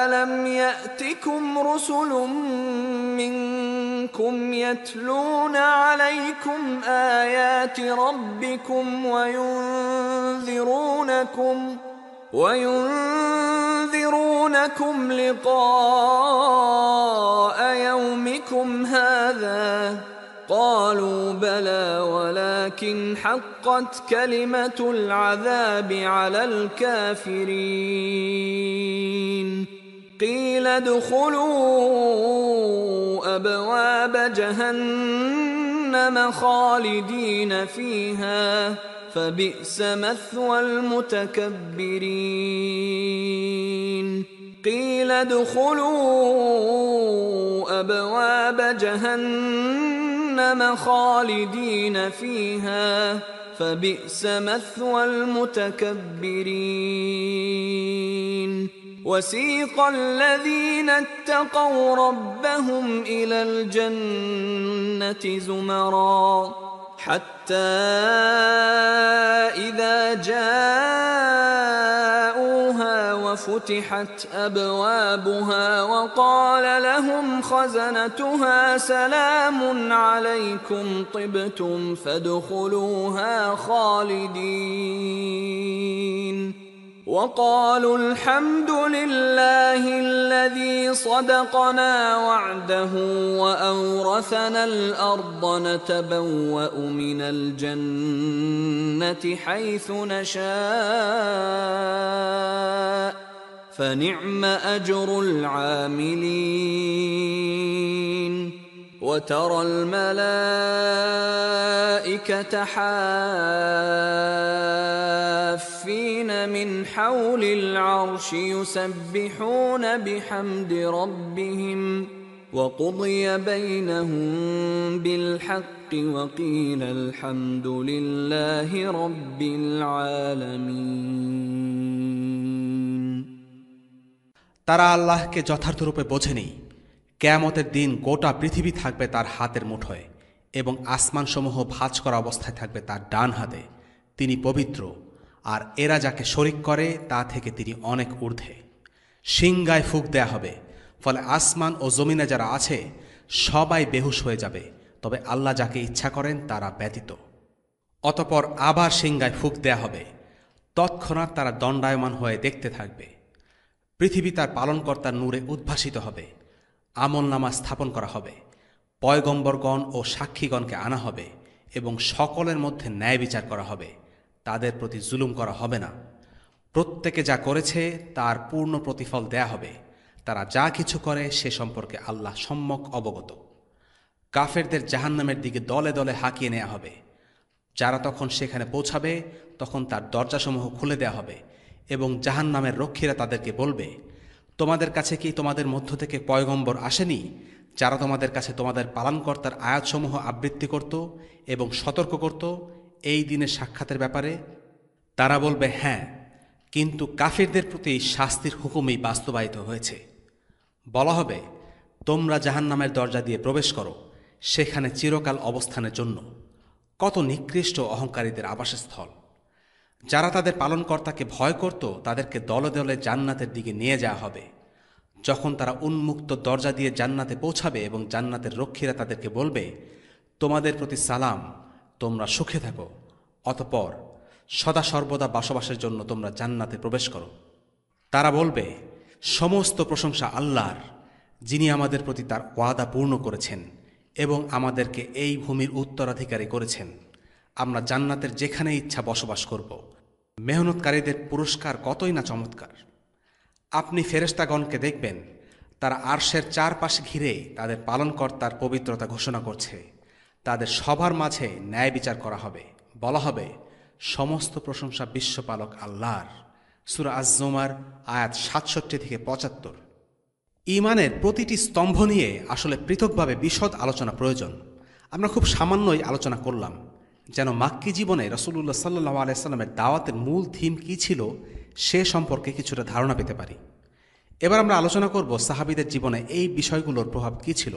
[SPEAKER 4] ألم يأتكم رسل منكم يتلون عليكم آيات ربكم وينذرونكم لقاء يومكم هذا قالوا بلى ولكن حقت كلمة العذاب على الكافرين قيل ادخلوا أبواب جهنم خالدين فيها فبئس مثوى المتكبرين قيل ادخلوا أبواب جهنم خالدين فيها فبئس مثوى المتكبرين وسيق الذين اتقوا ربهم إلى الجنة زمرا حتى إذا جاءوها وفتحت أبوابها وقال لهم خزنتها سلام عليكم طبتم فادخلوها خالدين وقالوا الحمد لله الذي صدقنا وعده وأورثنا الأرض نتبوأ من الجنة حيث نشاء فنعم أجر العاملين وترى الملائكة حافين من حول العرش يسبحون بحمد ربهم وقضي بينهم بالحق وقيل الحمد لله رب العالمين
[SPEAKER 5] তারা আল্লাহকে যথার্থরূপে বোঝেনি। কিয়ামতের দিন গোটা পৃথিবী থাকবে তার হাতের মুঠোয় এবং আসমানসমূহ ভাঁজ করা অবস্থায় থাকবে তার ডান হাতে। তিনি পবিত্র, আর এরা যাকে শরিক করে তা থেকে তিনি অনেক ঊর্ধ্বে। সিংগায় ফুঁক দেয়া হবে, ফলে আসমান ও জমিনে যারা আছে সবাই বেহুশ হয়ে যাবে, তবে আল্লাহ যাকে ইচ্ছা করেন তারা ব্যতীত। অতপর আবার সিংগায় ফুঁক দেয়া হবে, তৎক্ষণাৎ তারা দণ্ডায়মান হয়ে দেখতে থাকবে। পৃথিবী তার পালনকর্তার নূরে উদ্ভাসিত হবে, আমলনামা স্থাপন করা হবে, পয়গম্বরগণ ও সাক্ষীগণকে আনা হবে এবং সকলের মধ্যে ন্যায় বিচার করা হবে। তাদের প্রতি জুলুম করা হবে না। প্রত্যেকে যা করেছে তার পূর্ণ প্রতিফল দেয়া হবে। তারা যা কিছু করে সে সম্পর্কে আল্লাহ সম্যক অবগত। কাফেরদের জাহান্নামের দিকে দলে দলে হাঁকিয়ে নেওয়া হবে। যারা তখন সেখানে পৌঁছাবে তখন তার দরজাসমূহ খুলে দেয়া হবে এবং জাহান্নামের রক্ষীরা তাদেরকে বলবে, তোমাদের কাছে কি তোমাদের মধ্য থেকে পয়গম্বর আসেনি, যারা তোমাদের কাছে তোমাদের পালনকর্তার আয়াতসমূহ আবৃত্তি করত এবং সতর্ক করত এই দিনের সাক্ষাতের ব্যাপারে? তারা বলবে, হ্যাঁ, কিন্তু কাফিরদের প্রতি শাস্তির হুকুমই বাস্তবায়িত হয়েছে। বলা হবে, তোমরা জাহান্নামের দরজা দিয়ে প্রবেশ করো, সেখানে চিরকাল অবস্থানের জন্য। কত নিকৃষ্ট অহংকারীদের আবাসস্থল! যারা তাদের পালনকর্তাকে ভয় করত তাদেরকে দলে দলে জান্নাতের দিকে নিয়ে যাওয়া হবে। যখন তারা উন্মুক্ত দরজা দিয়ে জান্নাতে পৌঁছাবে এবং জান্নাতের রক্ষীরা তাদেরকে বলবে, তোমাদের প্রতি সালাম, তোমরা সুখে থাকো, অতঃপর সদা সর্বদা বসবাসের জন্য তোমরা জান্নাতে প্রবেশ করো। তারা বলবে, সমস্ত প্রশংসা আল্লাহর, যিনি আমাদের প্রতি তার ওয়াদা পূর্ণ করেছেন এবং আমাদেরকে এই ভূমির উত্তরাধিকারী করেছেন। আমরা জান্নাতের যেখানে ইচ্ছা বসবাস করব। মেহনতকারীদের পুরস্কার কতই না চমৎকার! আপনি ফেরেশতাগণকে দেখবেন, তারা আরশের চারপাশে ঘিরে তাদের পালনকর্তার পবিত্রতা ঘোষণা করছে। তাদের সবার মাঝে ন্যায় বিচার করা হবে। বলা হবে, সমস্ত প্রশংসা বিশ্বপালক আল্লাহর। সূরা আজ-জুমার আয়াত ৬৭ থেকে ৭৫। ঈমানের প্রতিটি স্তম্ভ নিয়ে আসলে পৃথকভাবে বিশদ আলোচনা প্রয়োজন। আমরা খুব সামান্যই আলোচনা করলাম, যেন মাক্কি জীবনে রাসূলুল্লাহ সাল্লাল্লাহু আলাইহি সাল্লামের দাওয়াতের মূল থিম কী ছিল সে সম্পর্কে কিছুটা ধারণা পেতে পারি। এবার আমরা আলোচনা করব সাহাবীদের জীবনে এই বিষয়গুলোর প্রভাব কী ছিল,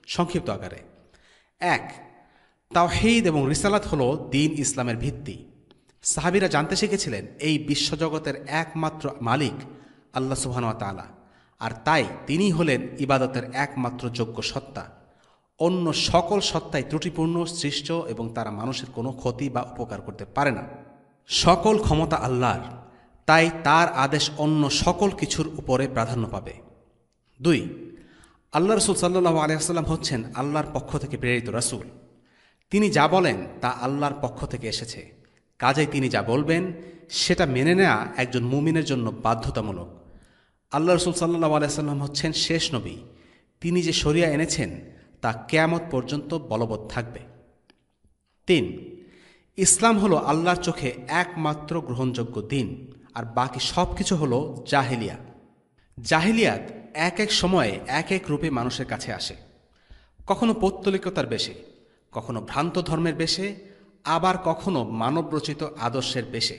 [SPEAKER 5] সংক্ষিপ্ত আকারে। ১. তাওহীদ এবং রিসালাত হল দ্বীন ইসলামের ভিত্তি। সাহাবীরা জানতে শিখেছিলেন এই বিশ্বজগতের একমাত্র মালিক আল্লাহ সুবহানাহু ওয়া তাআলা, আর তাই তিনিই হলেন ইবাদতের একমাত্র যোগ্য সত্তা। অন্য সকল সত্তাই ত্রুটিপূর্ণ, সৃষ্ট এবং তারা মানুষের কোনো ক্ষতি বা উপকার করতে পারে না। সকল ক্ষমতা আল্লাহর, তাই তার আদেশ অন্য সকল কিছুর উপরে প্রাধান্য পাবে। ২. আল্লাহ রাসূল সাল্লাল্লাহু আলাইহি ওয়াসাল্লাম হচ্ছেন আল্লাহর পক্ষ থেকে প্রেরিত রাসূল। তিনি যা বলেন তা আল্লাহর পক্ষ থেকে এসেছে, কাজেই তিনি যা বলবেন সেটা মেনে নেওয়া একজন মুমিনের জন্য বাধ্যতামূলক। আল্লাহ রাসূল সাল্লাল্লাহু আলাইহি ওয়াসাল্লাম হচ্ছেন শেষ নবী। তিনি যে শরিয়া এনেছেন তা কিয়ামত পর্যন্ত বলবৎ থাকবে। ৩. ইসলাম হলো আল্লাহর চোখে একমাত্র গ্রহণযোগ্য দিন, আর বাকি সব কিছু হলো জাহেলিয়া। জাহেলিয়াত এক এক সময়ে এক এক রূপে মানুষের কাছে আসে, কখনো পৌত্তলিকতার বেশে, কখনো ভ্রান্ত ধর্মের বেশে, আবার কখনো মানবরচিত আদর্শের বেশে।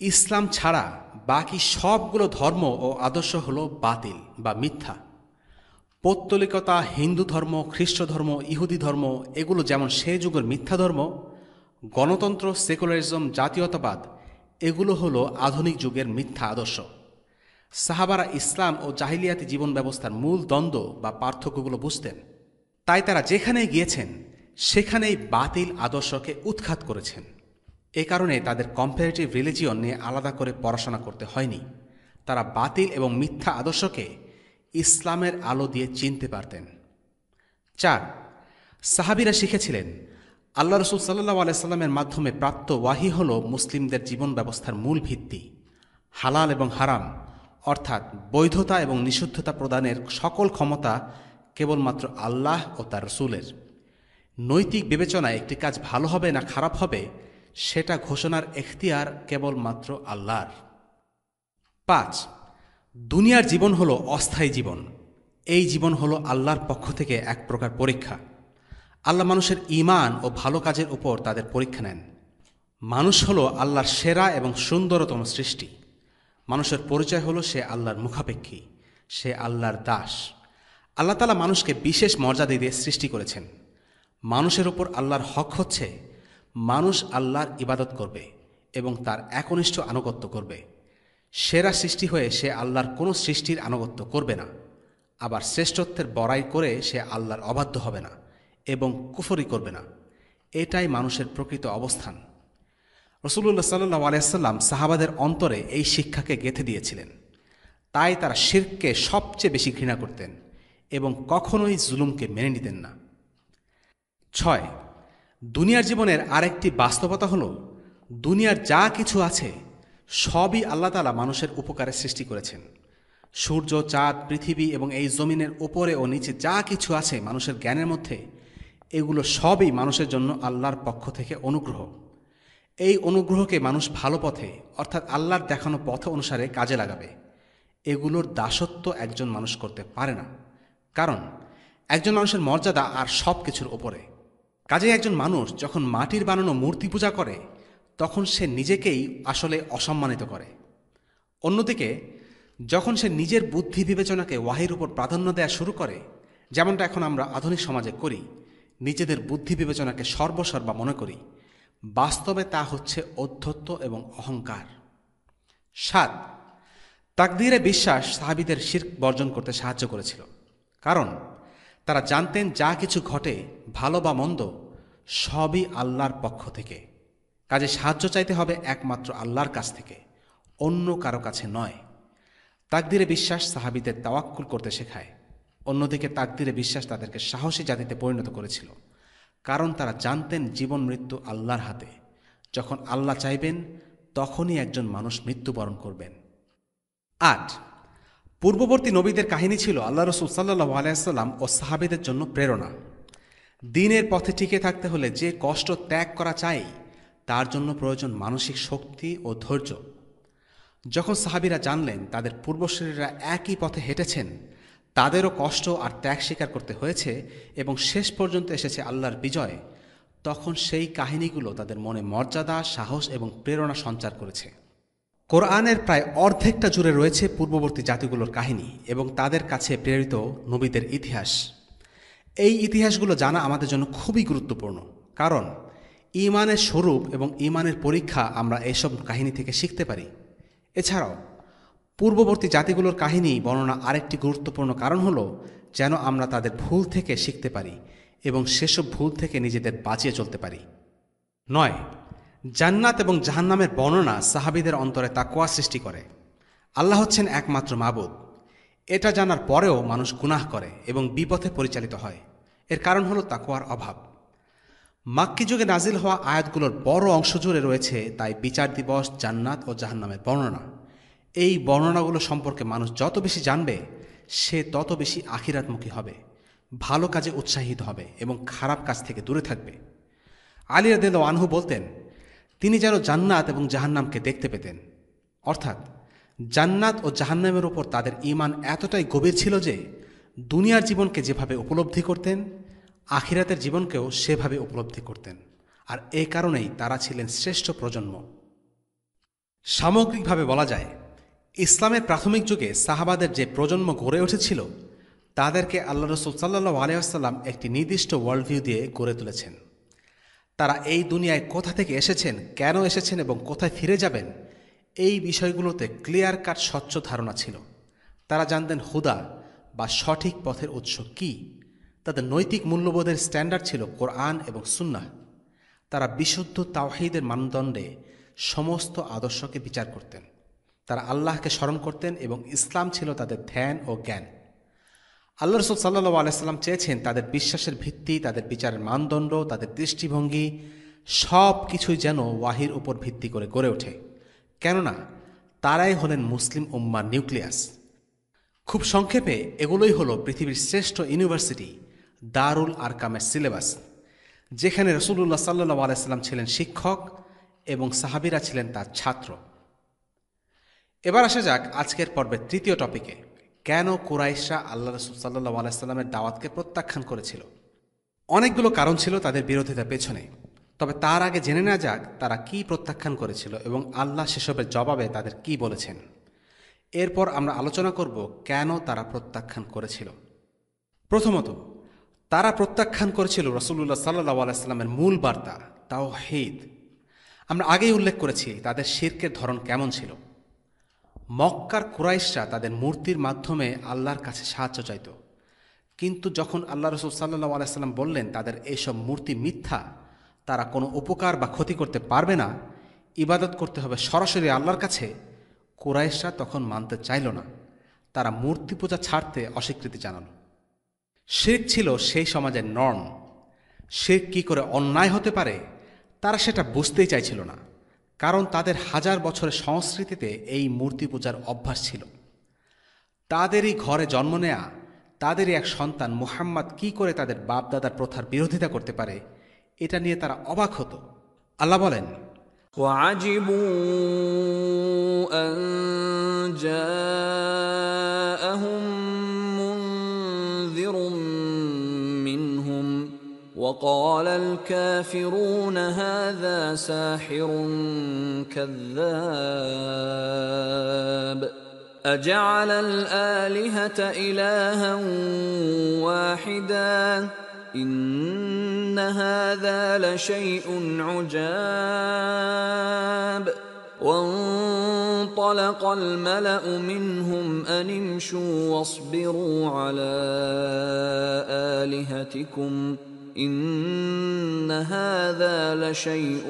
[SPEAKER 5] ইসলাম ছাড়া বাকি সবগুলো ধর্ম ও আদর্শ হলো বাতিল বা মিথ্যা। পৌত্তলিকতা, হিন্দু ধর্ম, খ্রিস্ট ধর্ম, ইহুদি ধর্ম এগুলো যেমন সে যুগের মিথ্যা ধর্ম, গণতন্ত্র, সেকুলারিজম, জাতীয়তাবাদ এগুলো হলো আধুনিক যুগের মিথ্যা আদর্শ। সাহাবারা ইসলাম ও জাহিলিয়াতি জীবন ব্যবস্থার মূল দ্বন্দ্ব বা পার্থক্যগুলো বুঝতেন, তাই তারা যেখানেই গিয়েছেন সেখানেই বাতিল আদর্শকে উৎখাত করেছেন। এ কারণে তাদের কম্পারেটিভ রিলিজিয়ন নিয়ে আলাদা করে পড়াশোনা করতে হয়নি। তারা বাতিল এবং মিথ্যা আদর্শকে ইসলামের আলো দিয়ে চিনতে পারতেন। ৪. সাহাবীরা শিখেছিলেন আল্লাহ রাসূল সাল্লাল্লাহু আলাইহি সাল্লামের মাধ্যমে প্রাপ্ত ওয়াহি হল মুসলিমদের জীবন ব্যবস্থার মূল ভিত্তি। হালাল এবং হারাম অর্থাৎ বৈধতা এবং নিষিদ্ধতা প্রদানের সকল ক্ষমতা কেবলমাত্র আল্লাহ ও তার রাসূলের। নৈতিক বিবেচনায় একটি কাজ ভালো হবে না খারাপ হবে সেটা ঘোষণার এখতিয়ার কেবলমাত্র আল্লাহর। ৫. দুনিয়ার জীবন হলো অস্থায়ী জীবন। এই জীবন হলো আল্লাহর পক্ষ থেকে এক প্রকার পরীক্ষা। আল্লাহ মানুষের ঈমান ও ভালো কাজের উপর তাদের পরীক্ষা নেন। মানুষ হলো আল্লাহর সেরা এবং সুন্দরতম সৃষ্টি। মানুষের পরিচয় হলো সে আল্লাহর মুখাপেক্ষী, সে আল্লাহর দাস। আল্লাহ তাআলা মানুষকে বিশেষ মর্যাদা দিয়ে সৃষ্টি করেছেন। মানুষের উপর আল্লাহর হক হচ্ছে মানুষ আল্লাহর ইবাদত করবে এবং তার একনিষ্ঠ আনুগত্য করবে। সেরা সৃষ্টি হয়ে সে আল্লাহর কোনো সৃষ্টির আনুগত্য করবে না, আবার শ্রেষ্ঠত্বের বড়াই করে সে আল্লাহর অবাধ্য হবে না এবং কুফরি করবে না। এটাই মানুষের প্রকৃত অবস্থান। রাসূলুল্লাহ সাল্লাল্লাহু আলাইহি ওয়াসাল্লাম সাহাবাদের অন্তরে এই শিক্ষাকে গেঁথে দিয়েছিলেন। তাই তারা শিরককে সবচেয়ে বেশি ঘৃণা করতেন এবং কখনোই জুলুমকে মেনে নিতেন না। 6. দুনিয়ার জীবনের আরেকটি বাস্তবতা হল দুনিয়ার যা কিছু আছে সবই আল্লাহ তাআলা মানুষের উপকারে সৃষ্টি করেছেন। সূর্য, চাঁদ, পৃথিবী এবং এই জমিনের ওপরে ও নিচে যা কিছু আছে মানুষের জ্ঞানের মধ্যে, এগুলো সবই মানুষের জন্য আল্লাহর পক্ষ থেকে অনুগ্রহ। এই অনুগ্রহকে মানুষ ভালো পথে অর্থাৎ আল্লাহর দেখানো পথ অনুসারে কাজে লাগাবে। এগুলোর দাসত্ব একজন মানুষ করতে পারে না, কারণ একজন মানুষের মর্যাদা আর সব কিছুর ওপরে। কাজেই একজন মানুষ যখন মাটির বানানো মূর্তি পূজা করে তখন সে নিজেকেই আসলে অসম্মানিত করে। অন্যদিকে যখন সে নিজের বুদ্ধি বিবেচনাকে ওয়াহির উপর প্রাধান্য দেওয়া শুরু করে, যেমনটা এখন আমরা আধুনিক সমাজে করি, নিজেদের বুদ্ধি বিবেচনাকে সর্বসর্বা মনে করি, বাস্তবে তা হচ্ছে ঔদ্ধত্য এবং অহংকার। 7. তাকদীরে বিশ্বাস সাহাবীদের শিরক বর্জন করতে সাহায্য করেছিল, কারণ তারা জানতেন যা কিছু ঘটে ভালো বা মন্দ সবই আল্লাহর পক্ষ থেকে। কাজে সাহায্য চাইতে হবে একমাত্র আল্লাহর কাছ থেকে, অন্য কারো কাছে নয়। তাকদীরে বিশ্বাস সাহাবীদের তাওয়াক্কুল করতে শেখায়। অন্যদিকে তাকদীরে বিশ্বাস তাদেরকে সাহসী জাতিতে পরিণত করেছিল, কারণ তারা জানতেন জীবন মৃত্যু আল্লাহর হাতে। যখন আল্লাহ চাইবেন তখনই একজন মানুষ মৃত্যুবরণ করবেন। 8. পূর্ববর্তী নবীদের কাহিনী ছিল আল্লাহ রাসূল সাল্লাল্লাহু আলাইহি ওয়াসাল্লাম ও সাহাবীদের জন্য প্রেরণা। দ্বীনের পথে টিকে থাকতে হলে যে কষ্ট ত্যাগ করা চাই, তার জন্য প্রয়োজন মানসিক শক্তি ও ধৈর্য। যখন সাহাবীরা জানলেন তাদের পূর্বসূরীরা একই পথে হেঁটেছেন, তাদেরও কষ্ট আর ত্যাগ স্বীকার করতে হয়েছে এবং শেষ পর্যন্ত এসেছে আল্লাহর বিজয়, তখন সেই কাহিনীগুলো তাদের মনে মর্যাদা, সাহস এবং প্রেরণা সঞ্চার করেছে। কোরআনের প্রায় অর্ধেকটা জুড়ে রয়েছে পূর্ববর্তী জাতিগুলোর কাহিনী এবং তাদের কাছে প্রেরিত নবীদের ইতিহাস। এই ইতিহাসগুলো জানা আমাদের জন্য খুবই গুরুত্বপূর্ণ, কারণ ঈমানের স্বরূপ এবং ঈমানের পরীক্ষা আমরা এইসব কাহিনী থেকে শিখতে পারি। এছাড়াও পূর্ববর্তী জাতিগুলোর কাহিনী বর্ণনা আরেকটি গুরুত্বপূর্ণ কারণ হল যেন আমরা তাদের ভুল থেকে শিখতে পারি এবং সেসব ভুল থেকে নিজেদের বাঁচিয়ে চলতে পারি। 9. জান্নাত এবং জাহান্নামের বর্ণনা সাহাবীদের অন্তরে তাকওয়া সৃষ্টি করে। আল্লাহ হচ্ছেন একমাত্র মাবুদ, এটা জানার পরেও মানুষ গুনাহ করে এবং বিপথে পরিচালিত হয়। এর কারণ হল তাকওয়ার অভাব। মাক্কি যুগে নাজিল হওয়া আয়াতগুলোর বড় অংশ জুড়ে রয়েছে তাই বিচার দিবস, জান্নাত ও জাহান্নামের বর্ণনা। এই বর্ণনাগুলো সম্পর্কে মানুষ যত বেশি জানবে সে তত বেশি আখিরাতমুখী হবে, ভালো কাজে উৎসাহিত হবে এবং খারাপ কাজ থেকে দূরে থাকবে। আলী রাদিয়াল্লাহু আনহু বলতেন, তিনি যেন জান্নাত এবং জাহান্নামকে দেখতে পেতেন, অর্থাৎ জান্নাত ও জাহান্নামের উপর তাদের ঈমান এতটাই গভীর ছিল যে দুনিয়ার জীবনকে যেভাবে উপলব্ধি করতেন, আখিরাতের জীবনকেও সেভাবে উপলব্ধি করতেন। আর এই কারণেই তারা ছিলেন শ্রেষ্ঠ প্রজন্ম। সামগ্রিকভাবে বলা যায়, ইসলামের প্রাথমিক যুগে সাহাবাদের যে প্রজন্ম গড়ে উঠেছিল তাদেরকে আল্লাহ রাসূল সাল্লাল্লাহু আলাইহি ওয়াসাল্লাম একটি নির্দিষ্ট ওয়ার্ল্ড ভিউ দিয়ে গড়ে তুলেছেন। তারা এই দুনিয়ায় কোথা থেকে এসেছেন, কেন এসেছেন এবং কোথায় ফিরে যাবেন, এই বিষয়গুলোতে ক্লিয়ার কাট স্বচ্ছ ধারণা ছিল। তারা জানতেন হুদা বা সঠিক পথের উৎস কি। তাদের নৈতিক মূল্যবোধের স্ট্যান্ডার্ড ছিল কোরআন এবং সুন্নাহ। তারা বিশুদ্ধ তাওহীদের মানদণ্ডে সমস্ত আদর্শকে বিচার করতেন। তারা আল্লাহকে স্মরণ করতেন এবং ইসলাম ছিল তাদের ধ্যান ও জ্ঞান। আল্লাহ রাসূল সাল্লাল্লাহু আলাইহি ওয়াসাল্লাম চেয়েছেন তাদের বিশ্বাসের ভিত্তি, তাদের বিচারের মানদণ্ড, তাদের দৃষ্টিভঙ্গি সব কিছুই যেন ওয়াহির উপর ভিত্তি করে গড়ে ওঠে, কেননা তারাই হলেন মুসলিম উম্মার নিউক্লিয়াস। খুব সংক্ষেপে এগুলোই হলো পৃথিবীর শ্রেষ্ঠ ইউনিভার্সিটি দারুল আরকামের সিলেবাস, যেখানে রাসূলুল্লাহ সাল্লাল্লাহু আলাইহি ওয়াসাল্লাম ছিলেন শিক্ষক এবং সাহাবীরা ছিলেন তার ছাত্র। এবার আসা যাক আজকের পর্বের তৃতীয় টপিকে, কেন কুরাইশরা আল্লাহ রাসূল সাল্লাল্লাহু আলাইহি ওয়াসাল্লামের দাওয়াতকে প্রত্যাখ্যান করেছিল। অনেকগুলো কারণ ছিল তাদের বিরোধিতার পেছনে, তবে তার আগে জেনে নেওয়া যাক তারা কি প্রত্যাখ্যান করেছিল এবং আল্লাহ সেসবের জবাবে তাদের কি বলেছেন। এরপর আমরা আলোচনা করব কেন তারা প্রত্যাখ্যান করেছিল। প্রথমত, তারা প্রত্যাখ্যান করেছিল রাসূলুল্লাহ সাল্লাল্লাহু আলাইহি ওয়াসাল্লামের মূল বার্তা তাওহীদ। আমরা আগেই উল্লেখ করেছি তাদের শিরকের ধরন কেমন ছিল। মক্কার কুরাইশরা তাদের মূর্তির মাধ্যমে আল্লাহর কাছে সাহায্য চাইত, কিন্তু যখন আল্লাহ রাসূল সাল্লাল্লাহু আলাইহি ওয়াসাল্লাম বললেন তাদের এইসব মূর্তি মিথ্যা, তারা কোনো উপকার বা ক্ষতি করতে পারবে না, ইবাদত করতে হবে সরাসরি আল্লাহর কাছে, কুরাইশরা তখন মানতে চাইল না। তারা মূর্তি পূজা ছাড়তে অস্বীকৃতি জানাল। শিরক ছিল সেই সমাজের নর্ম। শিরক কি করে অন্যায় হতে পারে তারা সেটা বুঝতেই চাইছিল না, কারণ তাদের হাজার বছরের সংস্কৃতিতে এই মূর্তি পূজার অভ্যাস ছিল। তাদেরই ঘরে জন্ম নেয়া তাদেরই এক সন্তান মুহাম্মদ কি করে তাদের বাপদাদার প্রথার বিরোধিতা করতে পারে, এটা নিয়ে তারা অবাক হতো। আল্লাহ বলেন,
[SPEAKER 4] وعجبوا أن جاءهم منذر منهم وقال الكافرون هذا ساحر كذاب أجعل الآلهة إلها واحدا إن هذا لشيء عجاب وانطلق الملأ منهم أن امشوا واصبروا على آلهتكم إن هذا لشيء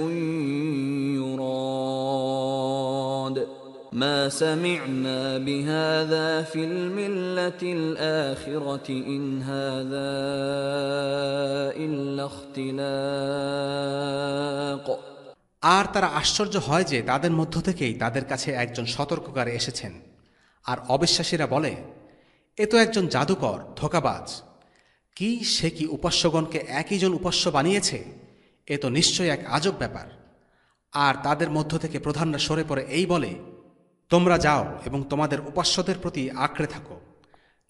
[SPEAKER 4] يراد ما سمعنا بهذا في الملة الآخرة إن هذا إلا اختلاق।
[SPEAKER 5] আর তারা আশ্চর্য হয় যে তাদের মধ্য থেকেই তাদের কাছে একজন সতর্ককারী এসেছেন। আর অবিশ্বাসীরা বলে, এ তো একজন জাদুকর, ধোঁকাবাজ। কি সে কি উপাস্যগণকে একই জন উপাস্য বানিয়েছে? এ তো নিশ্চয়ই এক আজব ব্যাপার। আর তাদের মধ্য থেকে প্রধানরা সরে পড়ে এই বলে, তোমরা যাও এবং তোমাদের উপাস্যদের প্রতি আঁকড়ে থাকো।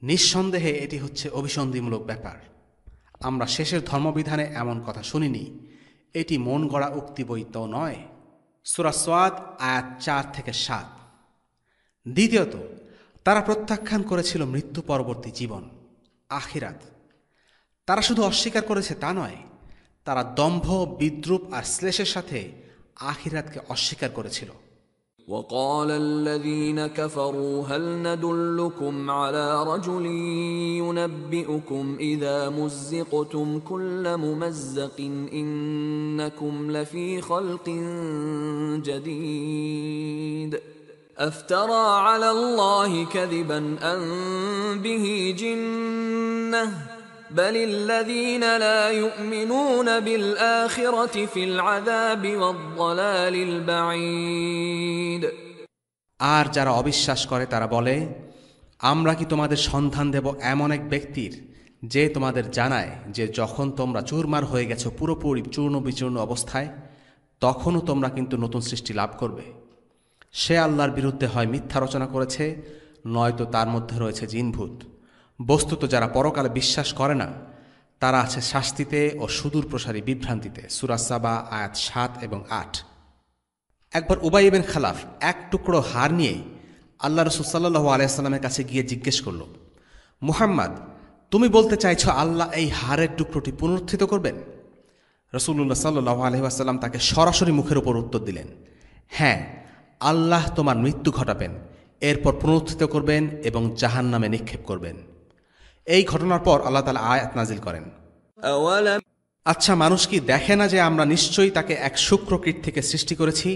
[SPEAKER 5] নিঃসন্দেহে এটি হচ্ছে অভিসন্ধিমূলক ব্যাপার। আমরা শেষের ধর্মবিধানে এমন কথা শুনিনি। এটি মন গড়া উক্তি বই তো নয়। সূরা সাদ আয়াত 4 থেকে 7। দ্বিতীয়ত, তারা প্রত্যাখ্যান করেছিল মৃত্যু পরবর্তী জীবন, আখিরাত। তারা শুধু অস্বীকার করেছে তা নয়, তারা দম্ভ, বিদ্রূপ আর শ্লেষের সাথে আখিরাতকে অস্বীকার করেছিল।
[SPEAKER 4] وقال الذين كفروا هل ندلكم على رجل ينبئكم إذا مزقتم كل ممزق إنكم لفي خلق جديد أفترى على الله كذبا أم به جنة بل الذين لا يؤمنون بالآخرة في العذاب والضلال البعيد।
[SPEAKER 5] আর যারা অবিশ্বাস করে তারা বলে, আমরা কি তোমাদের সন্ধান দেব এমন এক ব্যক্তির যে তোমাদের জানায় যে যখন তোমরা চুরমার হয়ে গেছো পুরোপুরি চূর্ণ বিচূর্ণ অবস্থায়, তখনও তোমরা কিন্তু নতুন সৃষ্টি লাভ করবে। সে আল্লাহর বিরুদ্ধে হয় মিথ্যা রচনা করেছে, নয়তো তার মধ্যে রয়েছে জিনভূত। বস্তুত যারা পরকালে বিশ্বাস করে না তারা আছে শাস্তিতে ও সুদূর প্রসারী বিভ্রান্তিতে। সূরা সাবা আয়াত 7 এবং 8। একবার উবাই ইবনে খালাফ এক টুকরো হাড় নিয়ে আল্লাহ রাসূল সাল্লাল্লাহু আলাইহি ওয়াসাল্লামের কাছে গিয়ে জিজ্ঞেস করল, মুহাম্মদ, তুমি বলতে চাইছো আল্লাহ এই হাড়ের টুকরোটি পুনরুত্থিত করবেন? রাসূলুল্লাহ সাল্লাল্লাহু আলাইহি ওয়াসাল্লাম তাকে সরাসরি মুখের উপর উত্তর দিলেন, হ্যাঁ, আল্লাহ তোমার মৃত্যু ঘটাবেন, এরপর পুনরুত্থিত করবেন এবং জাহান্নামে নিক্ষেপ করবেন। এই ঘটনার পর আল্লাহ তাআলা আয়াত নাজিল করেন, আচ্ছা মানুষ কি দেখে না যে আমরা নিশ্চয়ই তাকে এক শুক্রকীট থেকে সৃষ্টি করেছি?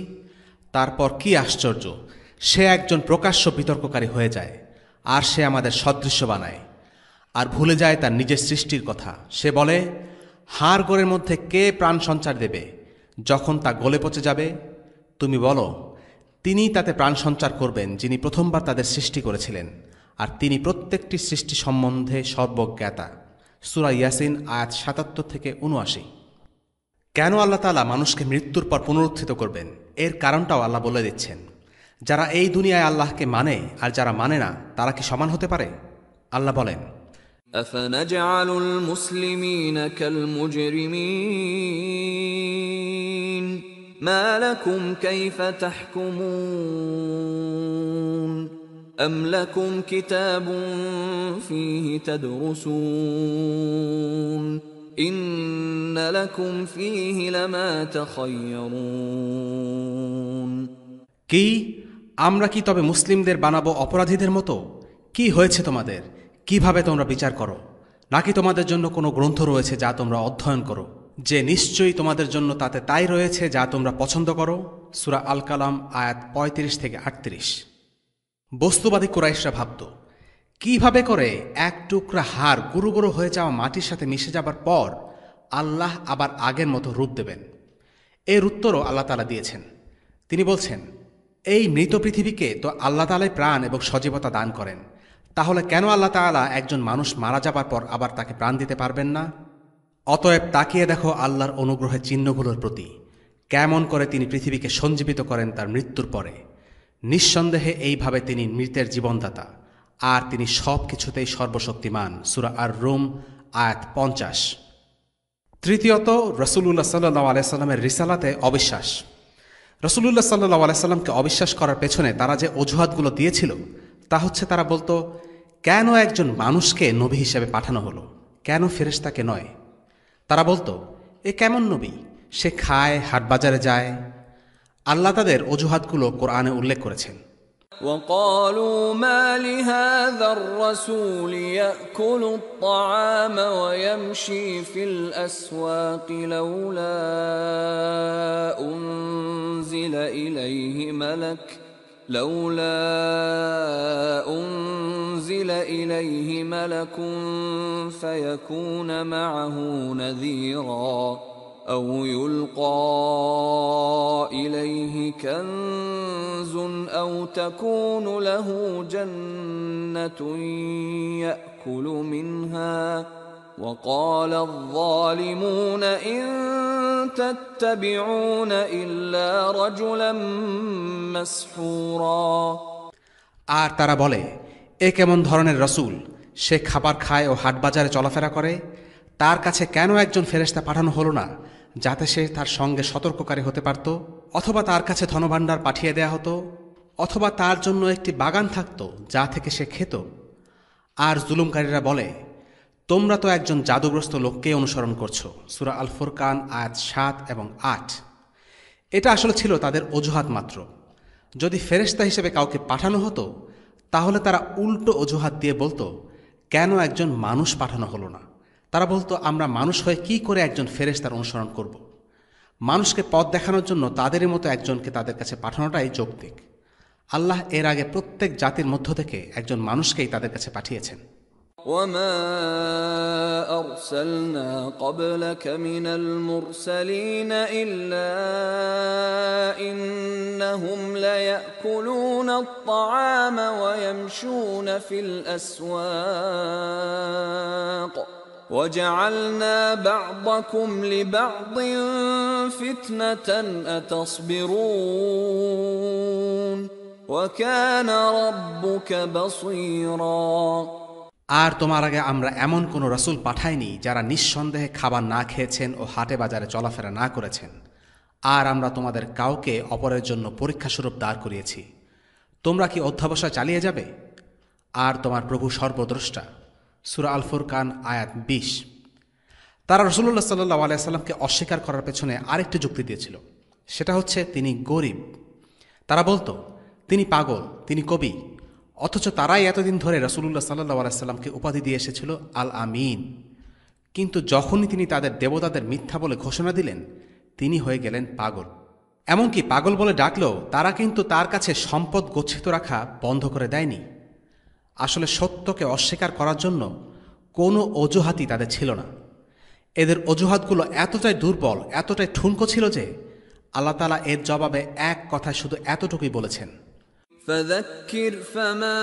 [SPEAKER 5] তারপর কি আশ্চর্য, সে একজন প্রকাশ্য বিতর্ককারী হয়ে যায়, আর সে আমাদের সদৃশ্য বানায় আর ভুলে যায় তার নিজের সৃষ্টির কথা। সে বলে, হাড় গোড়ের মধ্যে কে প্রাণ সঞ্চার দেবে যখন তা গলে পচে যাবে? তুমি বলো, তিনিই তাতে প্রাণ সঞ্চার করবেন যিনি প্রথমবার তাদের সৃষ্টি করেছিলেন, আর তিনি প্রত্যেকটি সৃষ্টি সম্বন্ধে সর্বজ্ঞাতা। সূরা ইয়াসিন আয়াত ৭৭ থেকে ৭৯। কেন আল্লাহ তাআলা মানুষকে মৃত্যুর পর পুনরুত্থিত করবেন, এর কারণটাও আল্লাহ বলে দিচ্ছেন। যারা এই দুনিয়ায় আল্লাহকে মানে আর যারা মানে না, তারা কি সমান হতে পারে? আল্লাহ বলেন,
[SPEAKER 4] أفنجعل المسلمين كالمجرمين ما لكم كيف تحكمون أم لكم كتاب فيه تدرسون إن لكم فيه لما تخيرون।
[SPEAKER 5] কি আমরা কি তবে মুসলিমদের বানাবো অপরাধীদের মতো? কি হয়েছে তোমাদের? কিভাবে তোমরা বিচার করো? নাকি তোমাদের জন্য কোনো গ্রন্থ রয়েছে যা তোমরা অধ্যয়ন করো, যে নিশ্চয়ই তোমাদের জন্য তাতে তাই রয়েছে যা তোমরা পছন্দ করো? সূরা আল কালাম আয়াত ৩৫ থেকে ৩৮। বস্তুবাদী কুরাইশরা ভাবত, কিভাবে করে এক টুকরা হাড় গুঁড়ো গুঁড়ো হয়ে যাওয়া মাটির সাথে মিশে যাবার পর আল্লাহ আবার আগের মতো রূপ দেবেন। এর উত্তরও আল্লাহ তাআলা দিয়েছেন। তিনি বলছেন, এই মৃত পৃথিবীকে তো আল্লাহ তাআলাই প্রাণ এবং সজীবতা দান করেন, তাহলে কেন আল্লাহ তাআলা একজন মানুষ মারা যাবার পর আবার তাকে প্রাণ দিতে পারবেন না? অতএব তাকিয়ে দেখো আল্লাহর অনুগ্রহের চিহ্নগুলোর প্রতি, কেমন করে তিনি পৃথিবীকে সঞ্জীবিত করেন তার মৃত্যুর পরে। নিঃসন্দেহে এইভাবে তিনি মৃতের জীবনদাতা, আর তিনি সব কিছুতেই সর্বশক্তিমান। সূরা আর-রুম আয়াত 50। তৃতীয়ত, রাসূলুল্লাহ সাল্লাল্লাহু আলাইহি সাল্লামের রিসালাতে অবিশ্বাস। রাসূলুল্লাহ সাল্লাল্লাহু আলাইহি সাল্লামকে অবিশ্বাস করার পেছনে তারা যে অজুহাতগুলো দিয়েছিল তা হচ্ছে, তারা বলতো, কেন একজন মানুষকে নবী হিসেবে পাঠানো হলো, কেন ফেরেশতাকে নয়? তারা বলতো, এ কেমন নবী, সে খায়, হাটবাজারে যায়। আল্লাহ তাদের অজুহাতগুলো কোরআনে উল্লেখ করেছেন।
[SPEAKER 4] وقالوا ما لهذا الرسول يأكل الطعام ويمشي في الأسواق لولا أنزل إليه ملك فيكون معه نذيرا أو يلقى إليه كنز أو تكون له جنة يأكل منها وقال الظالمون إن تتبعون إلا رجلا مسحورا।
[SPEAKER 5] আর তারা বলে, এ কেমন ধরনের রসুল, সে খাবার খায় ও হাটবাজারে চলাফেরা করে, তার কাছে কেন একজন ফেরেশতা পাঠানো হলো না, যাতে সে তার সঙ্গে সতর্ককারী হতে পারত, অথবা তার কাছে ধনভাণ্ডার পাঠিয়ে দেয়া হতো, অথবা তার জন্য একটি বাগান থাকত যা থেকে সে খেত। আর জুলুমকারীরা বলে, তোমরা তো একজন জাদুগ্রস্ত লোককে অনুসরণ করছো। সূরা আল ফুরকান আয়াত 7 এবং 8। এটা আসলে ছিল তাদের অজুহাত মাত্র। যদি ফেরেশতা হিসেবে কাউকে পাঠানো হতো তাহলে তারা উল্টো অজুহাত দিয়ে বলতো, কেন একজন মানুষ পাঠানো হলো না? তারা বলতো, আমরা মানুষ হয়ে কি করে একজন ফেরেশতার অনুসরণ করব? মানুষকে পথ দেখানোর জন্য তাদেরই মতো একজনকে তাদের কাছে পাঠানোটাই যৌক্তিক। আল্লাহ এর আগে প্রত্যেক জাতির মধ্য থেকে একজন মানুষকেই তাদের কাছে পাঠিয়েছেন।
[SPEAKER 4] وما أرسلنا قبلك من المرسلين إلا إنهم ليأكلون الطعام ويمشون في الأسواق وجعلنا بعضكم لبعض فتنة أتصبرون وكان ربك بصيرا।
[SPEAKER 5] আর তোমার আগে আমরা এমন কোন রাসূল পাঠাইনি যারা নিঃসন্দেহে খাবার না খেয়েছেন ও হাটে বাজারে চলাফেরা না করেছেন। আর আমরা তোমাদের কাউকে অপরের জন্য পরীক্ষাস্বরূপ দাঁড় করিয়েছি। তোমরা কি অধ্যবসায় চালিয়ে যাবে? আর তোমার প্রভু সর্বদ্রষ্টা। সূরা আল ফুরকান আয়াত 20। তারা রাসূলুল্লাহ সাল্লাল্লাহু আলাইহি সাল্লামকে অস্বীকার করার পেছনে আরেকটি যুক্তি দিয়েছিল। সেটা হচ্ছে, তিনি গরিব। তারা বলতো, তিনি পাগল, তিনি কবি। অথচ তারাই এতদিন ধরে রাসূলুল্লাহ সাল্লাল্লাহু আলাইহি সাল্লামকে উপাধি দিয়ে এসেছিল আল আমিন। কিন্তু যখনই তিনি তাদের দেবতাদের মিথ্যা বলে ঘোষণা দিলেন, তিনি হয়ে গেলেন পাগল। এমনকি পাগল বলে ডাকলেও তারা কিন্তু তার কাছে সম্পদ গচ্ছিত রাখা বন্ধ করে দেয়নি। আসলে সত্যকে অস্বীকার করার জন্য কোনো অজুহাতই তাদের ছিল না। এদের অজুহাতগুলো এতটাই দুর্বল, এতটাই ঠুনকো ছিল যে আল্লাহ তাআলা এর জবাবে এক কথায় শুধু এতটুকুই বলেছেন,
[SPEAKER 4] فذكر فما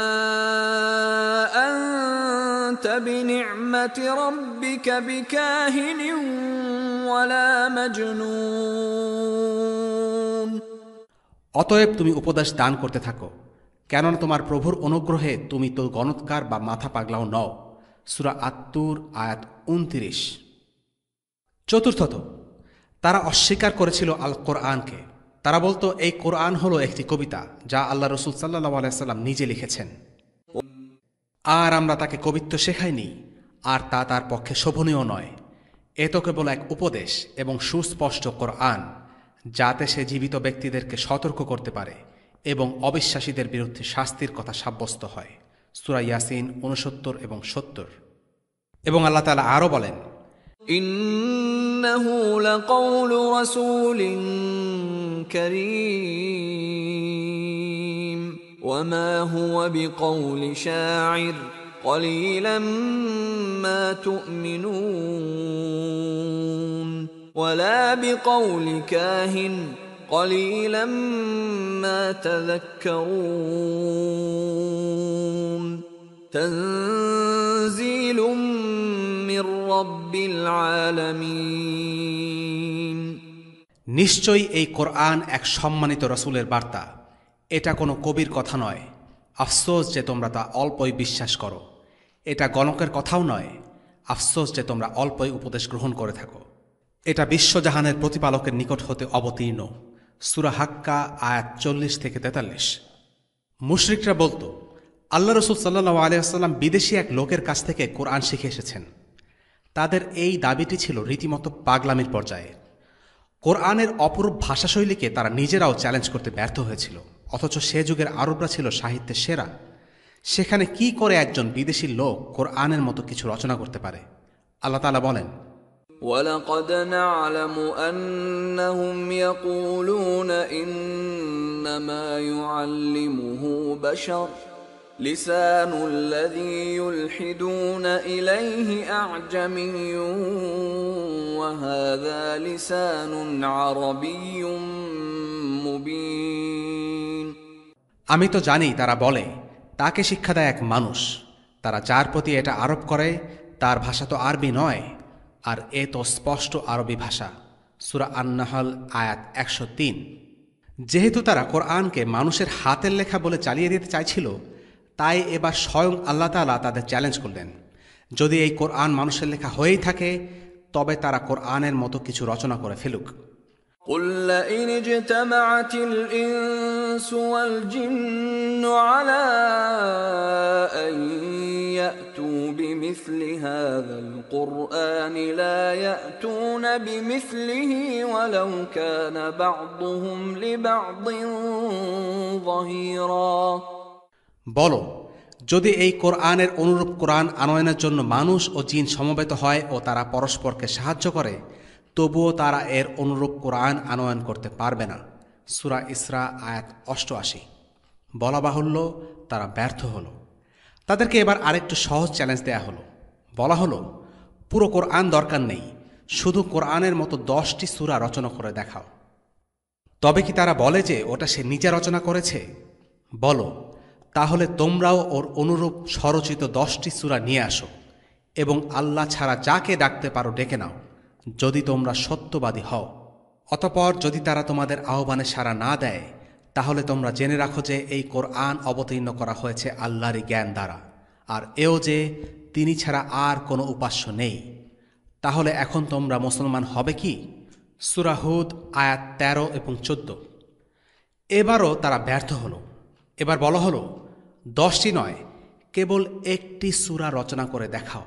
[SPEAKER 4] أنت بنعمة ربك بكاهن ولا مجنون।
[SPEAKER 5] অতএব তুমি উপদেশ দান করতে থাকো, কেননা তোমার প্রভুর অনুগ্রহে তুমি তো গণৎকার বা মাথা পাগলাও নও। সূরা আত-তুর আয়াত 29। চতুর্থত, তারা অস্বীকার করেছিল আল কোরআনকে। তারা বলতো, এই কোরআন হলো একটি কবিতা যা আল্লাহ রাসূল সাল্লাল্লাহু আলাইহি সাল্লাম নিজে লিখেছেন, আর আমরা তাকে কবিত্ব শেখাইনি, আর তা তার পক্ষে শোভনীয় নয়। এ তো কেবল এক উপদেশ এবং সুস্পষ্ট কোরআন, যাতে সে জীবিত ব্যক্তিদেরকে সতর্ক করতে পারে এবং অবিশ্বাসীদের বিরুদ্ধে শাস্তির কথা সাব্যস্ত হয়। সূরা ইয়াসিন 69 এবং 70। এবং আল্লাহ তাআলা আরও বলেন,
[SPEAKER 4] إنه لقول رسول كريم وما هو بقول شاعر قليلا ما تؤمنون ولا بقول كاهن قليلا ما تذكرون تنزيل من رب العالمين
[SPEAKER 5] নিশ্চয়ই এই কোরআন এক সম্মানিত রসুলের বার্তা, এটা কোনো কবির কথা নয়। আফসোস যে তোমরা তা অল্পই বিশ্বাস করো। এটা গণকের কথাও নয়, আফসোস যে তোমরা অল্পই উপদেশ গ্রহণ করে থাকো। এটা বিশ্বজাহানের প্রতিপালকের নিকট হতে অবতীর্ণ। সূরা হাক্কা আয়াত 40-43। মুশরিকরা বলতো, আল্লাহ রসুল সাল্লাল্লাহু আলাইহি ওয়াসাল্লাম বিদেশি এক লোকের কাছ থেকে কোরআন শিখে এসেছেন। তাদের এই দাবিটি ছিল রীতিমতো পাগলামির পর্যায়ে। কোরআনের অপরূপ ভাষাশৈলীকে তারা নিজেরাও চ্যালেঞ্জ করতে ব্যর্থ হয়েছিল, অথচ সে যুগের আরবরা ছিল সাহিত্যের সেরা। সেখানে কি করে একজন বিদেশি লোক কোরআনের মতো কিছু রচনা করতে পারে? আল্লাহ তাআলা বলেন,
[SPEAKER 4] وَلَقَدْ نَعْلَمُ أَنَّهُمْ يَقُولُونَ إِنَّمَا يُعَلِّمُهُ بَشَرٌ لِسَانُ الَّذِي يُلْحِدُونَ إِلَيْهِ أَعْجَمِيٌّ وَهَذَا لِسَانٌ عَرَبِيٌّ مُبِينٌ।
[SPEAKER 5] আমি তো জানি তারা বলে তাকে শিক্ষা দেয় এক মানুষ, তারা যার প্রতি এটা আরোপ করে তার ভাষা তো আরবি নয়, আর এ তো স্পষ্ট আরবি ভাষা। সূরা আন-নাহল আয়াত 103। যেহেতু তারা কোরআনকে মানুষের হাতের লেখা বলে চালিয়ে দিতে চাইছিল, তাই এবার স্বয়ং আল্লাহ তাআলা তাদের চ্যালেঞ্জ করলেন, যদি এই কোরআন মানুষের লেখা হয়েই থাকে তবে তারা কোরআনের মতো কিছু রচনা করে ফেলুক।
[SPEAKER 4] قُلْ لَئِنِ اجْتَمَعَتِ الْإِنسُ وَالْجِنُّ عَلَىٰ أَن يَأْتُوا بِمِثْلِ هَٰذَا الْقُرْآنِ لَا يَأْتُونَ بِمِثْلِهِ وَلَوْ كَانَ بَعْضُهُمْ لِبَعْضٍ ظَهِيرًا।
[SPEAKER 5] বলো, যদি এই কোরআনের অনুরূপ কোরআন আনয়নের জন্য মানুষ ও জিন সমবেত হয় ও তারা পরস্পরকে সাহায্য করে, তবুও তারা এর অনুরূপ কোরআন আনয়ন করতে পারবে না। সূরা ইসরা আয়াত 88। বলা বাহুল্য, তারা ব্যর্থ হলো। তাদেরকে এবার আরেকটু সহজ চ্যালেঞ্জ দেয়া হলো। বলা হলো, পুরো কোরআন দরকার নেই, শুধু কোরআনের মতো 10টি সূরা রচনা করে দেখাও। তবে কি তারা বলে যে ওটা সে নিজে রচনা করেছে? বলো, তাহলে তোমরাও ওর অনুরূপ স্বরচিত 10টি সূরা নিয়ে আসো এবং আল্লাহ ছাড়া যাকে ডাকতে পারো ডেকে নাও, যদি তোমরা সত্যবাদী হও। অতঃপর যদি তারা তোমাদের আহ্বানে সাড়া না দেয়, তাহলে তোমরা জেনে রাখো যে এই কোরআন অবতীর্ণ করা হয়েছে আল্লাহরই জ্ঞান দ্বারা, আর এও যে তিনি ছাড়া আর কোনো উপাস্য নেই। তাহলে এখন তোমরা মুসলমান হবে কি? সূরা হুদ আয়াত 13 এবং 14। এবারও তারা ব্যর্থ হলো। এবার বলা হলো, 10টি নয়, কেবল একটি সূরা রচনা করে দেখাও।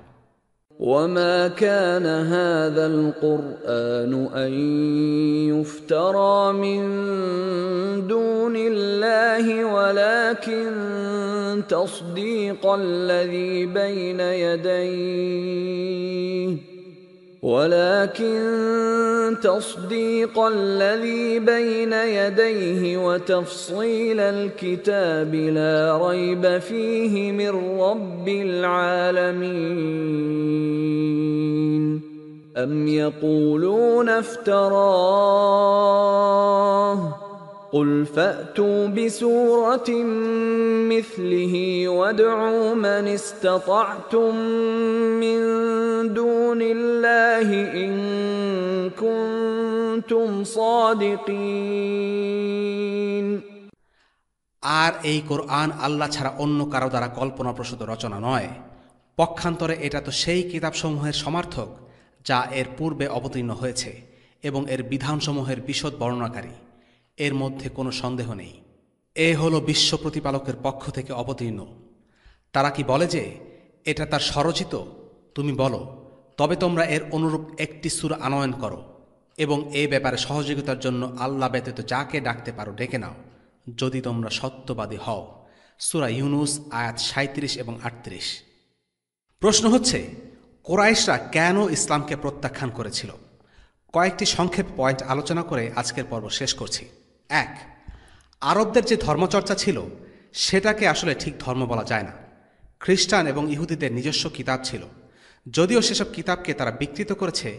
[SPEAKER 4] وَمَا كَانَ هَذَا الْقُرْآنُ أَن يُفْتَرَىٰ مِن دُونِ اللَّهِ وَلَكِن تَصْدِيقَ الَّذِي بَيْنَ يَدَيْهِ وَتَفْصِيلَ الْكِتَابِ لَا رَيْبَ فِيهِ مِن رَّبِّ الْعَالَمِينَ أَمْ يَقُولُونَ افْتَرَاهُ قُلْ فَأْتُوا بِسُورَةٍ مِّثْلِهِ وَادْعُوا مَنِ اسْتَطَعْتُم مِّن دُونِ اللَّهِ إِن كُنتُمْ صَادِقِينَ।
[SPEAKER 5] আর এই কোরআন আল্লাহ ছাড়া অন্য কারো দ্বারা কল্পনাপ্রসূত রচনা নয়। পক্ষান্তরে এটা তো সেই কিতাবসমূহের সমার্থক যা এর পূর্বে অবতীর্ণ হয়েছে এবং এর বিধানসমূহের বিশদ বর্ণনাকারী। এর মধ্যে কোনো সন্দেহ নেই। এ হলো বিশ্ব প্রতিপালকের পক্ষ থেকে অবতীর্ণ। তারা কি বলে যে এটা তার স্বরচিত? তুমি বলো, তবে তোমরা এর অনুরূপ একটি সূরা আনয়ন করো এবং এ ব্যাপারে সহযোগিতার জন্য আল্লাহ ব্যতীত যাকে ডাকতে পারো ডেকে নাও, যদি তোমরা সত্যবাদী হও। সূরা ইউনুস আয়াত 37 এবং 38। প্রশ্ন হচ্ছে, কুরাইশরা কেন ইসলামকে প্রত্যাখ্যান করেছিল? কয়েকটি সংক্ষেপ পয়েন্ট আলোচনা করে আজকের পর্ব শেষ করছি। 1. আরবদের যে ধর্মচর্চা ছিল সেটাকে আসলে ঠিক ধর্ম বলা যায় না। খ্রিস্টান এবং ইহুদিদের নিজস্ব কিতাব ছিল। যদিও সেসব কিতাবকে তারা বিকৃত করেছে,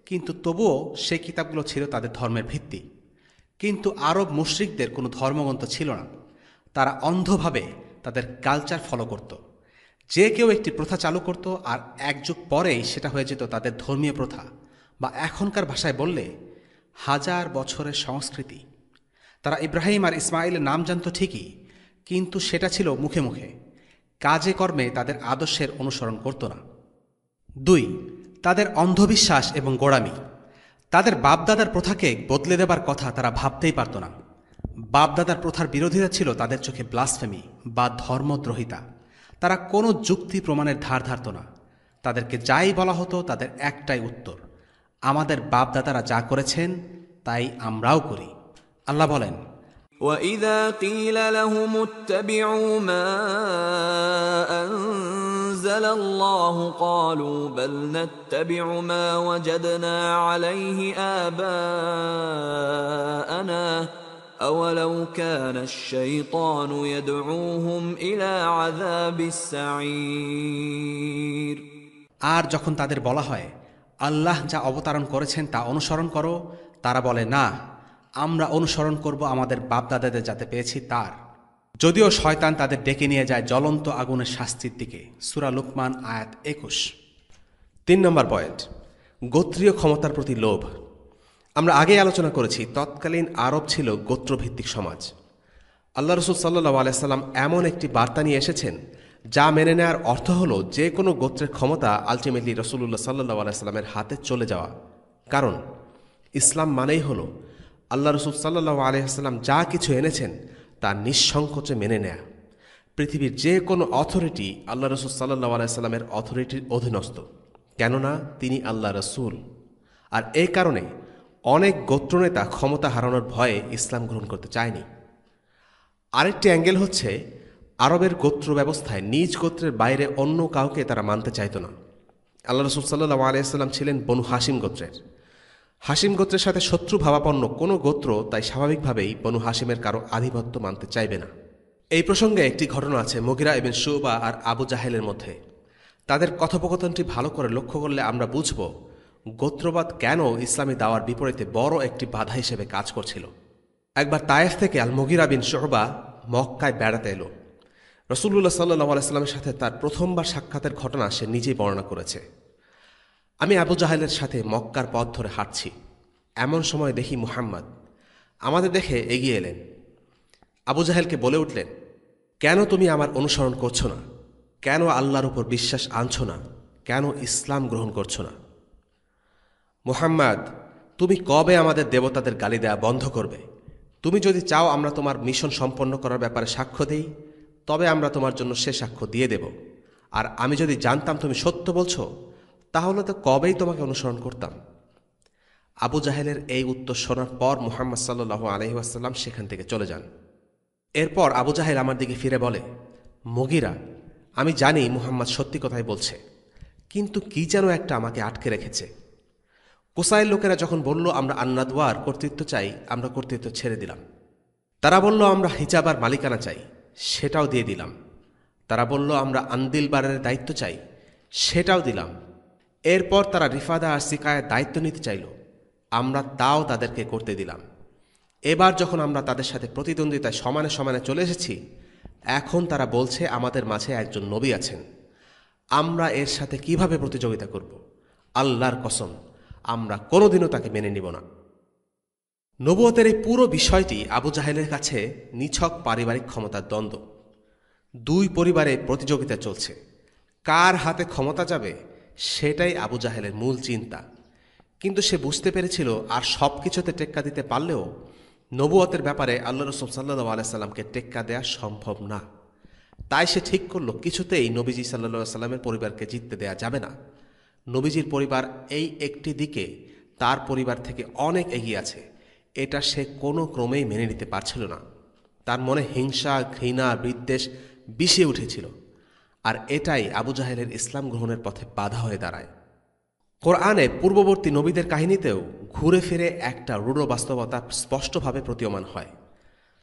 [SPEAKER 5] কিন্তু তবুও সেই কিতাবগুলো ছিল তাদের ধর্মের ভিত্তি। কিন্তু আরব মুশরিকদের কোনো ধর্মগ্রন্থ ছিল না। তারা অন্ধভাবে তাদের কালচার ফলো করত। যে কেউ একটি প্রথা চালু করত, আর এক যুগ পরেই সেটা হয়ে যেত তাদের ধর্মীয় প্রথা, বা এখনকার ভাষায় বললে হাজার বছরের সংস্কৃতি। তারা ইব্রাহিম আর ইসমাইলের নাম জানত ঠিকই, কিন্তু সেটা ছিল মুখে মুখে, কাজে কর্মে তাদের আদর্শের অনুসরণ করত না। 2. তাদের অন্ধবিশ্বাস এবং গোঁড়ামি। তাদের বাপদাদার প্রথাকে বদলে দেবার কথা তারা ভাবতেই পারত না। বাপদাদার প্রথার বিরোধিতা ছিল তাদের চোখে ব্লাসফেমি বা ধর্মদ্রোহিতা। তারা কোনো যুক্তি প্রমাণের ধার ধারত না। তাদেরকে যাই বলা হতো তাদের একটাই উত্তর, আমাদের বাপদাদারা যা করেছেন তাই আমরাও করি। আল্লাহ বলেন,
[SPEAKER 4] وَإِذَا قِيلَ لَهُمُ اتَّبِعُوا مَا أَنزَلَ اللَّهُ قَالُوا بَلْ نَتَّبِعُ مَا وَجَدْنَا عَلَيْهِ آبَاءَنَا أَوَلَوْ كَانَ الشَّيْطَانُ يَدْعُوهُمْ إِلَى عَذَابِ السَّعِيرِ।
[SPEAKER 5] আর যখন তাদের বলা হয় আল্লাহ যা অবতারণ করেছেন তা অনুসরণ করো, তারা বলে, না, আমরা অনুসরণ করব আমাদের বাপদাদাদের যাতে পেয়েছি তার। যদিও শয়তান তাদের ডেকে নিয়ে যায় জ্বলন্ত আগুনের শাস্তির দিকে। সূরা লুকমান আয়াত 21। 3 নম্বর পয়েন্ট, গোত্রীয় ক্ষমতার প্রতি লোভ। আমরা আগেই আলোচনা করেছি তৎকালীন আরব ছিল গোত্রভিত্তিক সমাজ। আল্লাহ রসুল সাল্লাল্লাহু আলাইহি সাল্লাম এমন একটি বার্তা নিয়ে এসেছেন যা মেনে নেওয়ার অর্থ হলো যে কোনো গোত্রের ক্ষমতা আলটিমেটলি রাসূলুল্লাহ সাল্লাল্লাহু আলাইহি সাল্লামের হাতে চলে যাওয়া। কারণ ইসলাম মানেই হলো আল্লাহ রসুল সাল্লাল্লাহু আলাইহি সাল্লাম যা কিছু এনেছেন তা নিঃসংকোচে মেনে নেয়া। পৃথিবীর যে কোনো অথরিটি আল্লাহ রসুল সাল্লাল্লাহু আলাইহি সাল্লামের অথরিটির অধীনস্থ, কেননা তিনি আল্লাহ রসুল। আর এই কারণে অনেক গোত্রনেতা ক্ষমতা হারানোর ভয়ে ইসলাম গ্রহণ করতে চায়নি। আরেকটি অ্যাঙ্গেল হচ্ছে আরবের গোত্র ব্যবস্থায় নিজ গোত্রের বাইরে অন্য কাউকে তারা মানতে চাইত না। আল্লাহ রসুল সাল্লাল্লাহু আলাইহি সাল্লাম ছিলেন বনু হাশিম গোত্রের। হাশিম গোত্রের সাথে শত্রু ভাবাপন্ন কোনো গোত্র তাই স্বাভাবিকভাবেই বনু হাশিমের কারো আধিপত্য মানতে চাইবে না। এই প্রসঙ্গে একটি ঘটনা আছে মুগিরা ইবনে শুবা আর আবু জাহেলের মধ্যে। তাদের কথোপকথনটি ভালো করে লক্ষ্য করলে আমরা বুঝব গোত্রবাদ কেন ইসলামী দাওয়ার বিপরীতে বড় একটি বাধা হিসেবে কাজ করছিল। একবার তায়েফ থেকে আল মুগিরা বিন শুবা মক্কায় বেড়াতে এলো। রাসূলুল্লাহ সাল্লাল্লাহু আলাইহি সাল্লামের সাথে তার প্রথমবার সাক্ষাতের ঘটনা সে নিজেই বর্ণনা করেছে। আমি আবু জাহেলের সাথে মক্কার পথ ধরে হাঁটছি, এমন সময় দেখি মুহাম্মদ আমাদের দেখে এগিয়ে এলেন। আবু জাহেলকে বলে উঠলেন, কেন তুমি আমার অনুসরণ করছো না? কেন আল্লাহর উপর বিশ্বাস আনছো না? কেন ইসলাম গ্রহণ করছো না? মুহাম্মদ, তুমি কবে আমাদের দেবতাদের গালি দেয়া বন্ধ করবে? তুমি যদি চাও আমরা তোমার মিশন সম্পন্ন করার ব্যাপারে সাক্ষ্য দেই, তবে আমরা তোমার জন্য সে সাক্ষ্য দিয়ে দেব। আর আমি যদি জানতাম তুমি সত্য বলছো, তাহলে তো কবেই তোমাকে অনুসরণ করতাম। আবু জাহেলের এই উত্তর শোনার পর মুহাম্মদ সাল্লাল্লাহু আলাইহি ওয়াসাল্লাম সেখান থেকে চলে যান। এরপর আবু জাহেল আমার দিকে ফিরে বলে, মুগিরা, আমি জানি মুহাম্মদ সত্যি কথাই বলছে, কিন্তু কি যেন একটা আমাকে আটকে রেখেছে। কুসাইল লোকেরা যখন বলল আমরা আন্নাদওয়ার কর্তৃত্ব চাই, আমরা কর্তৃত্ব ছেড়ে দিলাম। তারা বলল আমরা হিজাব আর মালিকানা চাই, সেটাও দিয়ে দিলাম। তারা বলল আমরা আন্দিলবারের দায়িত্ব চাই, সেটাও দিলাম। এরপর তারা রিফাদা আর সিকায়ের দায়িত্ব নিতে চাইল, আমরা তাও তাদেরকে করতে দিলাম। এবার যখন আমরা তাদের সাথে প্রতিদ্বন্দ্বিতায় সমানে সমানে চলে এসেছি, এখন তারা বলছে আমাদের মাঝে একজন নবী আছেন, আমরা এর সাথে কিভাবে প্রতিযোগিতা করব? আল্লাহর কসম, আমরা কোনোদিনও তাকে মেনে নিব না। নবুয়তের এই পুরো বিষয়টি আবু জাহেলের কাছে নিছক পারিবারিক ক্ষমতার দ্বন্দ্ব। দুই পরিবারে প্রতিযোগিতা চলছে, কার হাতে ক্ষমতা যাবে সেটাই আবু জাহেলের মূল চিন্তা। কিন্তু সে বুঝতে পেরেছিল আর সব কিছুতে টেক্কা দিতে পারলেও নবুয়তের ব্যাপারে আল্লাহ রাসূল সাল্লাল্লাহু আলাইহি সাল্লামকে টেক্কা দেয়া সম্ভব না। তাই সে ঠিক করল কিছুতেই নবীজি সাল্লাল্লাহু আলাইহি সাল্লামের পরিবারকে জিততে দেয়া যাবে না। নবীজির পরিবার এই একটি দিকে তার পরিবার থেকে অনেক এগিয়ে আছে, এটা সে কোনো ক্রমেই মেনে নিতে পারছিল না। তার মনে হিংসা, ঘৃণা, বিদ্বেষ বিষে উঠেছিল, আর এটাই আবু জাহেলের ইসলাম গ্রহণের পথে বাধা হয়ে দাঁড়ায়। কোরআনে পূর্ববর্তী নবীদের কাহিনীতেও ঘুরে ফিরে একটা রূঢ় বাস্তবতা স্পষ্টভাবে প্রতীয়মান হয়।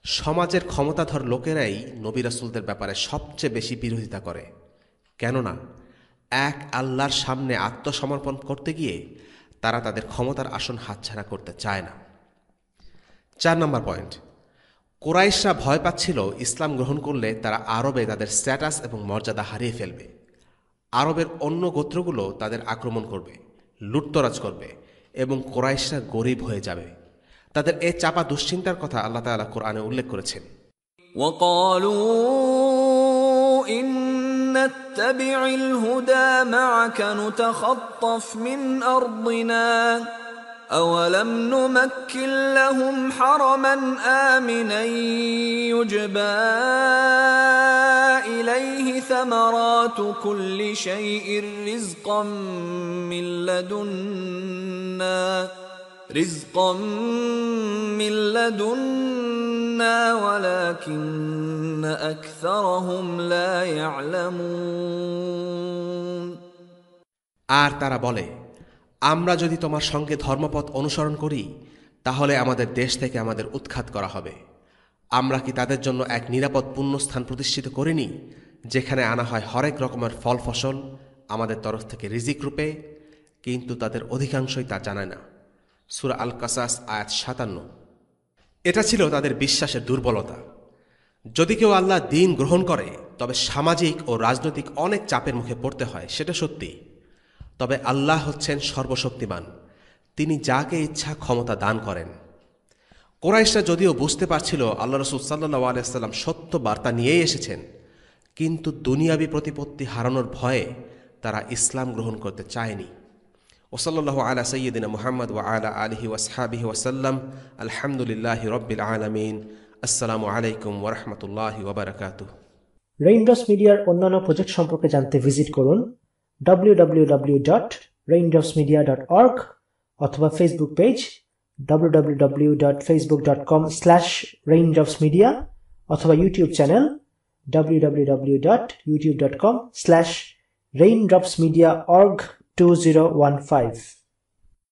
[SPEAKER 5] সমাজের ক্ষমতাধর লোকেরাই নবী রাসূলদের ব্যাপারে সবচেয়ে বেশি বিরোধিতা করে, কেননা এক আল্লাহর সামনে আত্মসমর্পণ করতে গিয়ে তারা তাদের ক্ষমতার আসন হাতছাড়া করতে চায় না। 4 নম্বর পয়েন্ট, কুরাইশরা ভয় পাচ্ছিল ইসলাম গ্রহণ করলে তারা আরবে তাদের স্ট্যাটাস এবং মর্যাদা হারিয়ে ফেলবে। আরবের অন্য গোত্রগুলো তাদের আক্রমণ করবে, লুটতরাজ করবে এবং কুরাইশরা গরিব হয়ে যাবে। তাদের এই চাপা দুশ্চিন্তার কথা আল্লাহ তাআলা কোরআনে উল্লেখ করেছেন।
[SPEAKER 4] وقالوا إن نتبع الهدى معك نتخطف من أرضنا أولم نمكن لهم حرما آمنا يجبى إليه ثمرات كل شيء رزقا من لدنا ولكن أكثرهم لا يعلمون।
[SPEAKER 5] আর তারা বলে, আমরা যদি তোমার সঙ্গে ধর্মপথ অনুসরণ করি তাহলে আমাদের দেশ থেকে আমাদের উৎখাত করা হবে। আমরা কি তাদের জন্য এক নিরাপদ পুণ্যস্থান প্রতিষ্ঠিত করিনি, যেখানে আনা হয় হরেক রকমের ফল ফসল আমাদের তরফ থেকে রিজিক রূপে? কিন্তু তাদের অধিকাংশই তা জানায় না। সূরা আল কাসাস আয়াত 57। এটা ছিল তাদের বিশ্বাসের দুর্বলতা। যদি কেউ আল্লাহ দ্বীন গ্রহণ করে তবে সামাজিক ও রাজনৈতিক অনেক চাপের মুখে পড়তে হয়, সেটা সত্যি। তবে আল্লাহ হচ্ছেন সর্বশক্তিমান, তিনি যাকে ইচ্ছা ক্ষমতা দান করেন। কুরাইশরা যদিও বুঝতে পারছিল আল্লাহ রাসূল সাল্লাল্লাহু আলাইহি ওয়াসাল্লাম সত্য বার্তা নিয়েই এসেছেন, কিন্তু দুনিয়াবী প্রতিপত্তি হারানোর ভয়ে তারা ইসলাম গ্রহণ করতে চায়নি। ওয়াসাল্লাল্লাহু আলা সাইয়্যিদিনা মুহাম্মদ ওয়া আলা আলিহি ওয়াসহাবিহি ওয়াসাল্লাম। আলহামদুলিল্লাহি রাব্বিল আলামিন। আসসালামু আলাইকুম ওয়া রাহমাতুল্লাহি ওয়া বারাকাতুহু।
[SPEAKER 2] রেইনড্রপস মিডিয়ার অন্যান্য প্রজেক্ট সম্পর্কে জানতে ভিজিট করুন www.raindropsmedia.org অথবা ফেসবুক পেজ www.facebook.com/raindropsmedia অথবা ইউটিউব চ্যানেল www.youtube.com/raindropsmediaorg2015